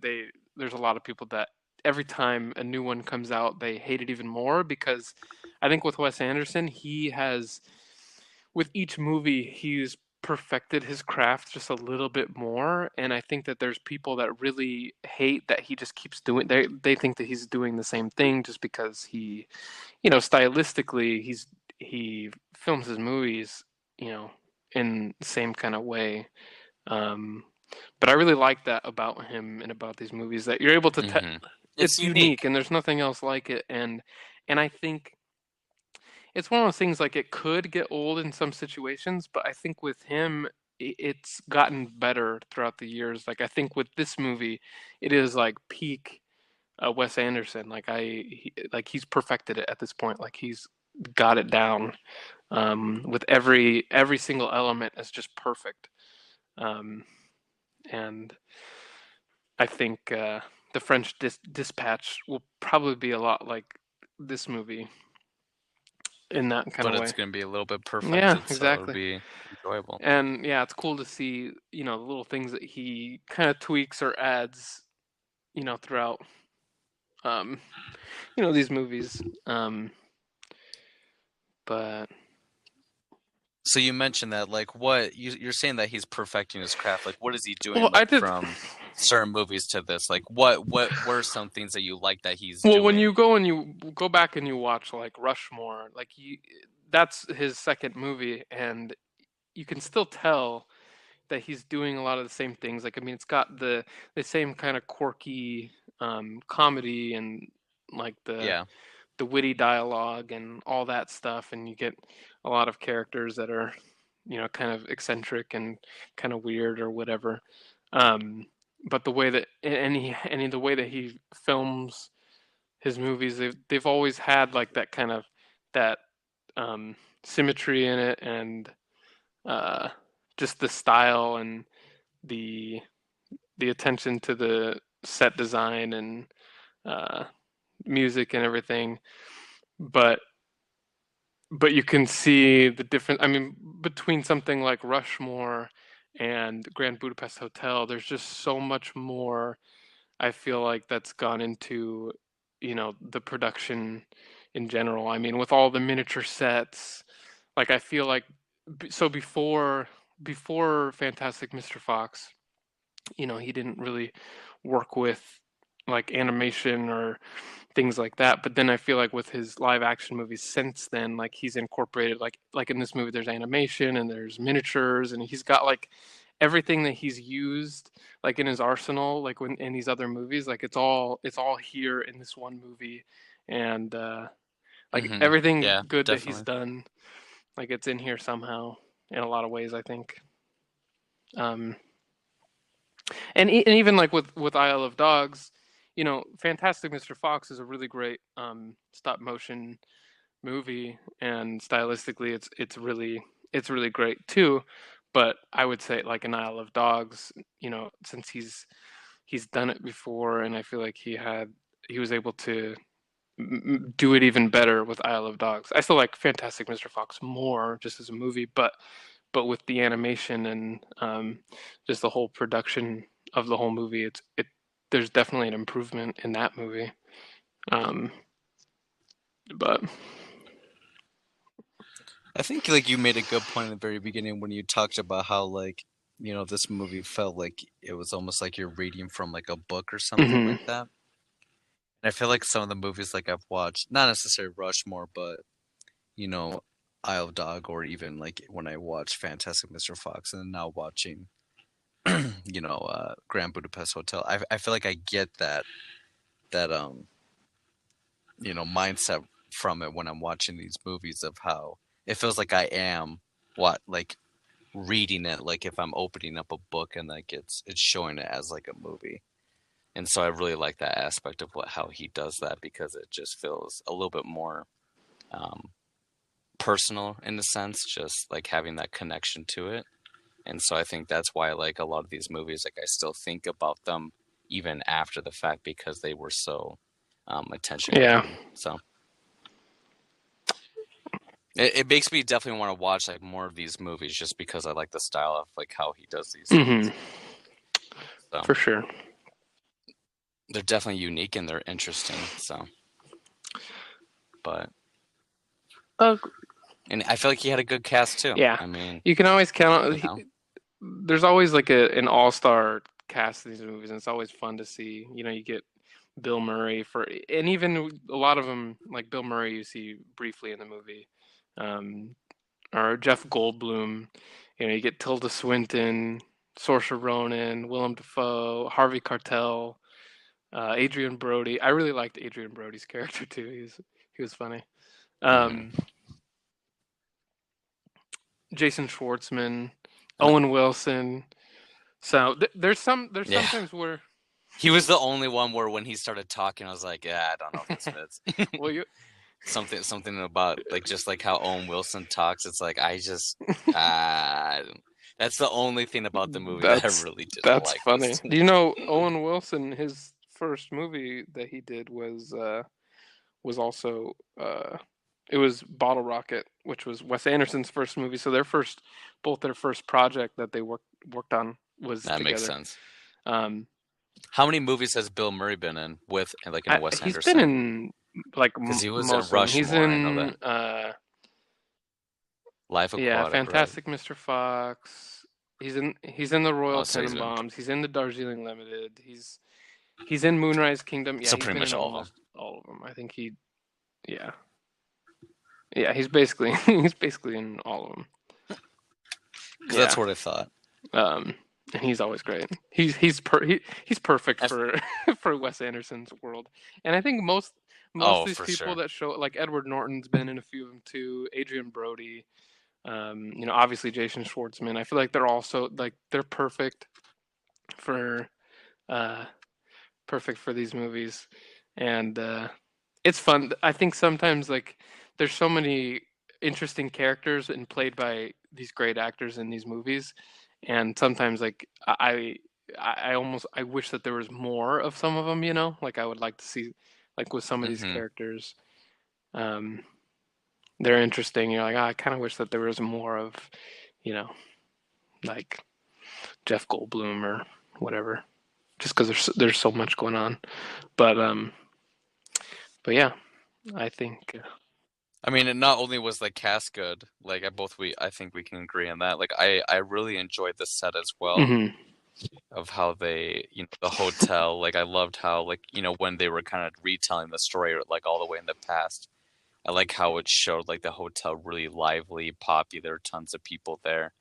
there's a lot of people that every time a new one comes out, they hate it even more, because I think with Wes Anderson, with each movie, he's perfected his craft just a little bit more, and I think that there's people that really hate that he just keeps doing. They think that he's doing the same thing just because he, stylistically, he films his movies, in the same kind of way. But I really like that about him and about these movies, that you're able to it's unique and there's nothing else like it, and I think it's one of those things, like, it could get old in some situations, but I think with him, it's gotten better throughout the years. Like, I think with this movie, it is like peak Wes Anderson. Like, he's perfected it at this point. Like, he's got it down. With every single element is just perfect. And I think the French Dispatch will probably be a lot like this movie in that kind of way. But it's going to be a little bit perfected, yeah, exactly. So it'll be enjoyable. And yeah, it's cool to see, the little things that he kind of tweaks or adds, throughout, these movies. But so you mentioned that, like, what you're saying that he's perfecting his craft. Like, what is he doing from certain movies to this? Like, what were some things that you like that he's doing? Well, when you go back and you watch, like, Rushmore, like, that's his second movie, and you can still tell that he's doing a lot of the same things. Like, I mean, it's got the same kind of quirky comedy, and like the witty dialogue and all that stuff, and you get a lot of characters that are, kind of eccentric and kind of weird or whatever. Um, but the way that the way that he films his movies, they've always had like that kind of that symmetry in it, and uh, just the style and the attention to the set design and uh, music and everything. But you can see the difference. I mean, between something like Rushmore and Grand Budapest Hotel, there's just so much more. I feel like that's gone into, the production in general. I mean, with all the miniature sets, like I feel like so before Fantastic Mr. Fox, he didn't really work with like animation or things like that. But then I feel like with his live action movies since then, like he's incorporated like in this movie, there's animation and there's miniatures, and he's got like everything that he's used like in his arsenal, like when in these other movies, like it's all here in this one movie, and like Mm-hmm. everything Yeah, good that he's definitely. done, like it's in here somehow in a lot of ways, I think. Um, and even like with Isle of Dogs, Fantastic Mr. Fox is a really great stop motion movie, and stylistically it's really great too. But I would say like an Isle of Dogs, since he's done it before, and I feel like he was able to do it even better with Isle of Dogs. I still like Fantastic Mr. Fox more just as a movie, but with the animation and just the whole production of the whole movie, there's definitely an improvement in that movie. Um, but I think like you made a good point in the very beginning when you talked about how like, this movie felt like it was almost like you're reading from like a book or something mhm. like that. And I feel like some of the movies like I've watched, not necessarily Rushmore, but you know, Isle of Dog, or even like when I watched Fantastic Mr. Fox and now watching, Grand Budapest Hotel. I feel like I get that mindset from it when I'm watching these movies of how it feels like I am like reading it, like if I'm opening up a book and like it's showing it as like a movie. And so I really like that aspect of how he does that, because it just feels a little bit more um, personal in a sense, just like having that connection to it. And so I think that's why I like a lot of these movies. Like I still think about them even after the fact, because they were so attention Yeah. grabbing. So it makes me definitely want to watch like more of these movies, just because I like the style of like how he does these Hmm. things. So For sure. they're definitely unique and they're interesting. So, but Uh, and I feel like he had a good cast too. yeah. I mean, You can always count on. you know, There's always like an all-star cast in these movies, and it's always fun to see. You get Bill Murray and even a lot of them, like Bill Murray, you see briefly in the movie, um, or Jeff Goldblum. You get Tilda Swinton, Saoirse Ronan, Willem Dafoe, Harvey Keitel, Adrian Brody. I really liked Adrian Brody's character too. He was funny. hmm Um, Jason Schwartzman, Owen Wilson. So there's some yeah, things where he was the only one where when he started talking, I was like, yeah, I don't know if this fits. well you Something about like just like how Owen Wilson talks. It's like uh, that's the only thing about the movie that I that's really didn't that's like was funny. Do you know Owen Wilson? His first movie that he did was also it was Bottle Rocket, which was Wes Anderson's first movie. So both their first project that they worked on was that makes together. sense. Um, How many movies has Bill Murray been in with like in a Wes he's been Anderson? in like Because he was in most of them. He's Rushmore, I know in that. Life yeah, Aquatic, right? Fantastic Mr. Fox. He's in the Oh, Royal so he's been Tenenbaums. He's in the Darjeeling Limited. He's in Moonrise Kingdom. Yeah, so he's pretty been much in all of them. almost all of them. I think yeah, yeah. He's basically he's basically in all of them. Because that's Yeah. what I thought. And he's always great. He's perfect for for Wes Anderson's world. And I think most Oh, of these for people sure. that show, like Edward Norton's been in a few of them too. Adrian Brody. Obviously Jason Schwartzman. I feel like they're also like they're perfect for uh, perfect for these movies, and it's fun. I think sometimes like there's so many interesting characters and played by these great actors in these movies, and sometimes like I almost I wish that there was more of some of them. You know, like I would like to see like with some of these Mm-hmm. characters. Um, they're interesting. You're like, "Ah, I kind of wish that there was more of, you know, like Jeff Goldblum or whatever, just because there's so much going on. But um, but yeah, I think. I mean, it not only was the cast good, like I think we can agree on that. Like I really enjoyed the set as well Mhm. of how they, the hotel. Like I loved how like, when they were kind of retelling the story like all the way in the past. I like how it showed like the hotel really lively, popular, tons of people there.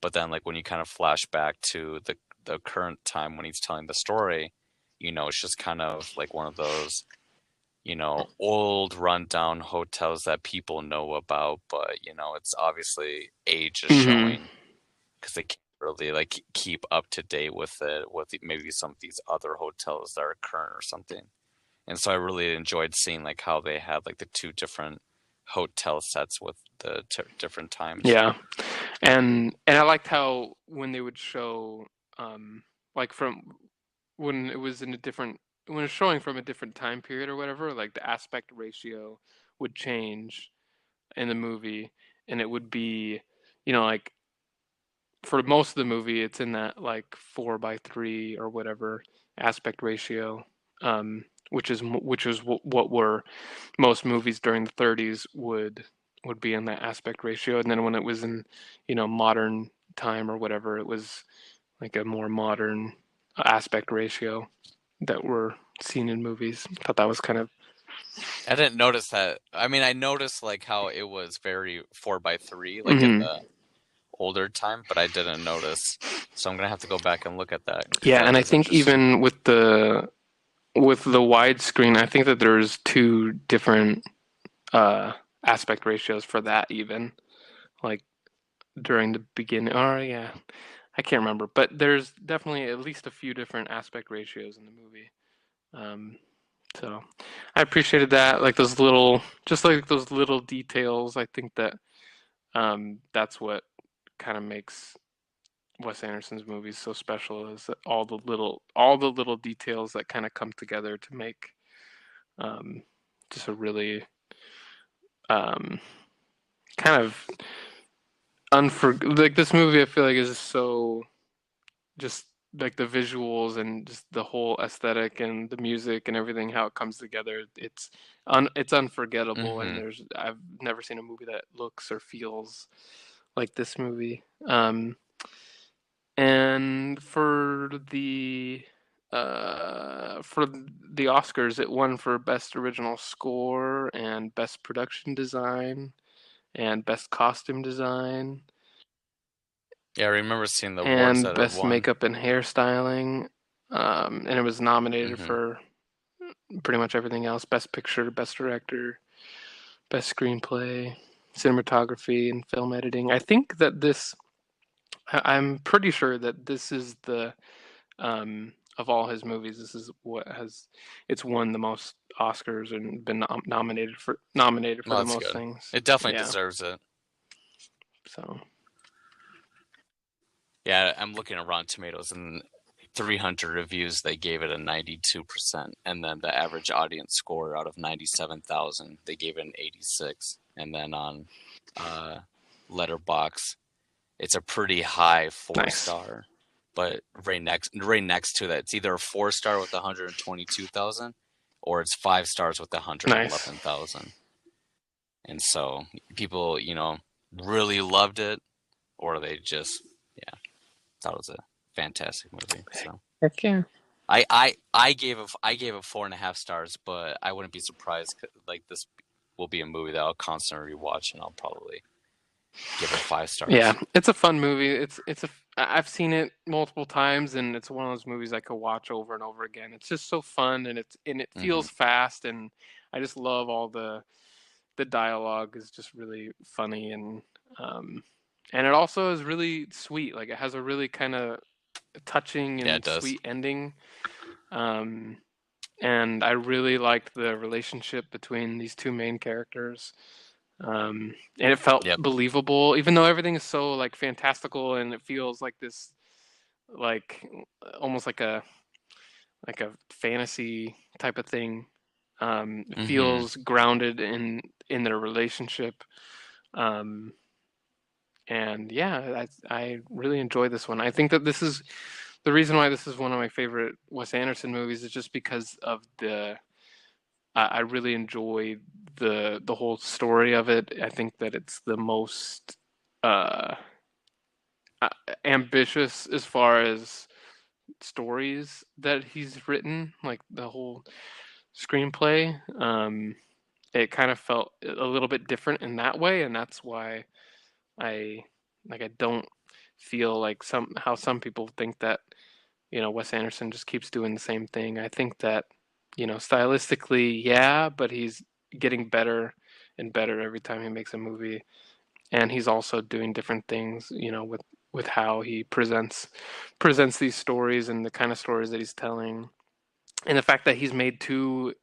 But then like when you kind of flash back to the current time when he's telling the story, it's just kind of like one of those old rundown hotels that people know about, but it's obviously age is Mhm. showing because they can't really like keep up to date with it with maybe some of these other hotels that are current or something. And so I really enjoyed seeing like how they had like the two different hotel sets with the different times. Yeah, and I liked how when they would show, like from when it was in a different when it was showing from a different time period or whatever, like the aspect ratio would change in the movie, and it would be, like for most of the movie, it's in that like 4:3 or whatever aspect ratio, which is what were most movies during the 30s would be in that aspect ratio, and then when it was in modern time or whatever, it was like a more modern aspect ratio that were seen in movies. I thought that was kind of. I didn't notice that. I mean, I noticed like how it was very 4:3, like in Mhm. the older time, but I didn't notice. So I'm gonna have to go back and look at that because Yeah, that and I is think interesting. even with the widescreen, I think that there's two different uh aspect ratios for that, even like during the beginning. Or yeah, I can't remember, but there's definitely at least a few different aspect ratios in the movie. Um, so I appreciated that, like just like those little details. I think that that's what kind of makes Wes Anderson's movies so special, is that all the little details that kind of come together to make um, just a really um, kind of like this movie. I feel like is so just like the visuals and just the whole aesthetic and the music and everything, how it comes together. It's unforgettable, and Mm-hmm. I've never seen a movie that looks or feels like this movie. And for the Oscars, it won for Best Original Score and Best Production Design and Best Costume Design Yeah, I remember seeing the awards and that it Best won. Makeup and Hairstyling. And it was nominated Mm-hmm. for pretty much everything else: Best Picture, Best Director, Best Screenplay, Cinematography, and Film Editing. I'm pretty sure that this is the of all his movies, this is what has it's won the most Oscars and been nominated for Well, the that's most good. things. It definitely Yeah. deserves it. So Yeah, I'm looking at Rotten Tomatoes and 300 reviews, they gave it a 92%. And then the average audience score out of 97,000, they gave it an 86. And then on uh, Letterbox, it's a pretty high four nice, star. But right next to that, it's either a 4 star with 122,000 or it's 5 stars with nice. 111,000. And so people, really loved it, or they just, yeah, thought it was a fantastic movie. So Heck yeah. I gave it 4.5 stars, but I wouldn't be surprised. Like this will be a movie that I'll constantly rewatch, and I'll probably give it 5 stars. Yeah, it's a fun movie. I've seen it multiple times, and it's one of those movies I could watch over and over again. It's just so fun, and it Hmm. feels fast, and I just love all the dialogue is just really funny, um and it also is really sweet. Like it has a really kind of touching Yeah, it and does. sweet ending. And I really liked the relationship between these two main characters. And it felt Yep. believable, even though everything is so like fantastical and it feels like this, like almost like a fantasy type of thing. It Mm-hmm. feels grounded in their relationship. Um, and yeah, I really enjoy this one. I think that this is the reason why this is one of my favorite Wes Anderson movies is just because of I really enjoy the whole story of it. I think that it's the most uh, ambitious as far as stories that he's written, like the whole screenplay. It kind of felt a little bit different in that way, and that's why I I don't feel like some people think that Wes Anderson just keeps doing the same thing. I think that stylistically, yeah, but he's getting better and better every time he makes a movie, and he's also doing different things, with how he presents these stories and the kind of stories that he's telling, and the fact that he's made two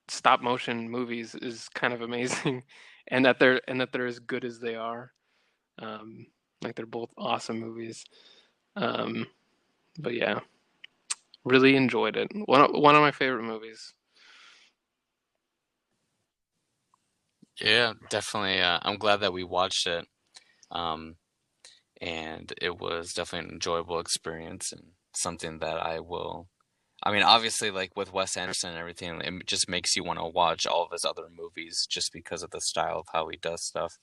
stop motion movies is kind of amazing, and that they're as good as they are. Um, like they're both awesome movies. Um, but yeah, really enjoyed it. One of my favorite movies. Yeah, definitely. I'm glad that we watched it. Um, and it was definitely an enjoyable experience and something that I will. I mean, obviously, like with Wes Anderson and everything, it just makes you want to watch all of his other movies just because of the style of how he does stuff.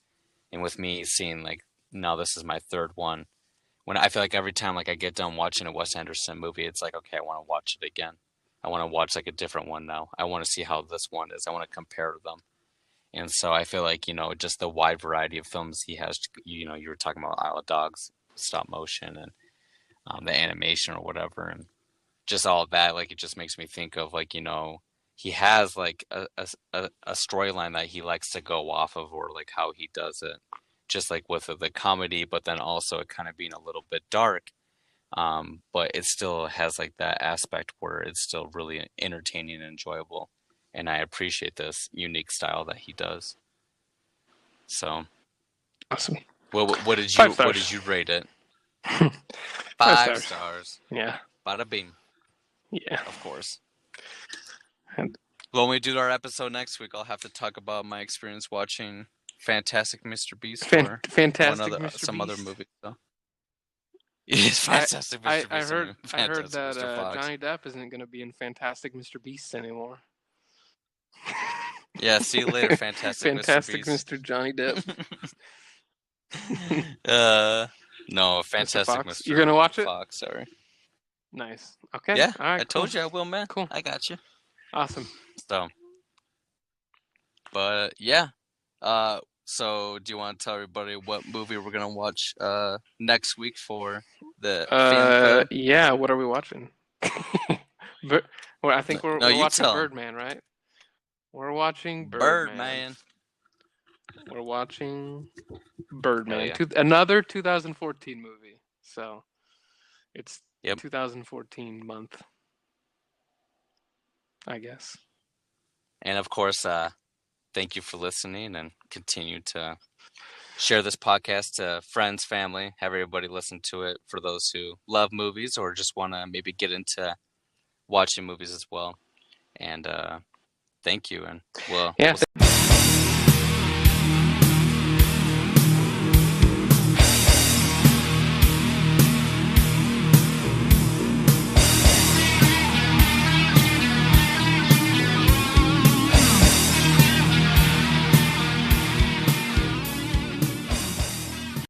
And with me seeing like now this is my third one, when I feel like every time like I get done watching a Wes Anderson movie, it's like okay, I want to watch it again. I want to watch like a different one now. I want to see how this one is. I want to compare them. And so I feel like, just the wide variety of films he has, you were talking about Isle of Dogs, stop motion, and the animation or whatever, and just all of that, like, it just makes me think of, like, he has, like, a storyline that he likes to go off of, or, like, how he does it, just, like, with the comedy, but then also it kind of being a little bit dark, but it still has, like, that aspect where it's still really entertaining and enjoyable. And I appreciate this unique style that he does. So, Awesome. what did Five you stars. rate it? 5 Five stars. stars. Yeah. Bada bing. Yeah. Of course. And When we do our episode next week, I'll have to talk about my experience watching Fantastic Mr. Beast or Fantastic Mr. some other Beast. movie. So. Yes, I Fantastic I Mr. I Beast. I heard mean, I heard Fantastic that Mr. Fox. Johnny Depp isn't going to be in Fantastic Mr. Beast anymore. Yeah, see you later, Fantastic Mr. Fantastic Beast. Mr. Johnny Depp. No, Mr. Fantastic Fox. You're going to Mr. watch it? Fox, sorry. Nice. Okay. Yeah, All right, I cool. told you I will, man. Cool. I got you. Awesome. So, but yeah. So do you want to tell everybody what movie we're gonna watch next week for the fan club? Yeah, what are we watching? Well, I think No, we're you watching tell 'em. Birdman, right? We're watching Birdman. Birdman. We're watching Hell Birdman. yeah. Another 2014 movie. So it's Yep. 2014 month, I guess. And of course, thank you for listening and continue to share this podcast to friends, family, have everybody listen to it for those who love movies or just want to maybe get into watching movies as well. And thank you, and Yeah. we'll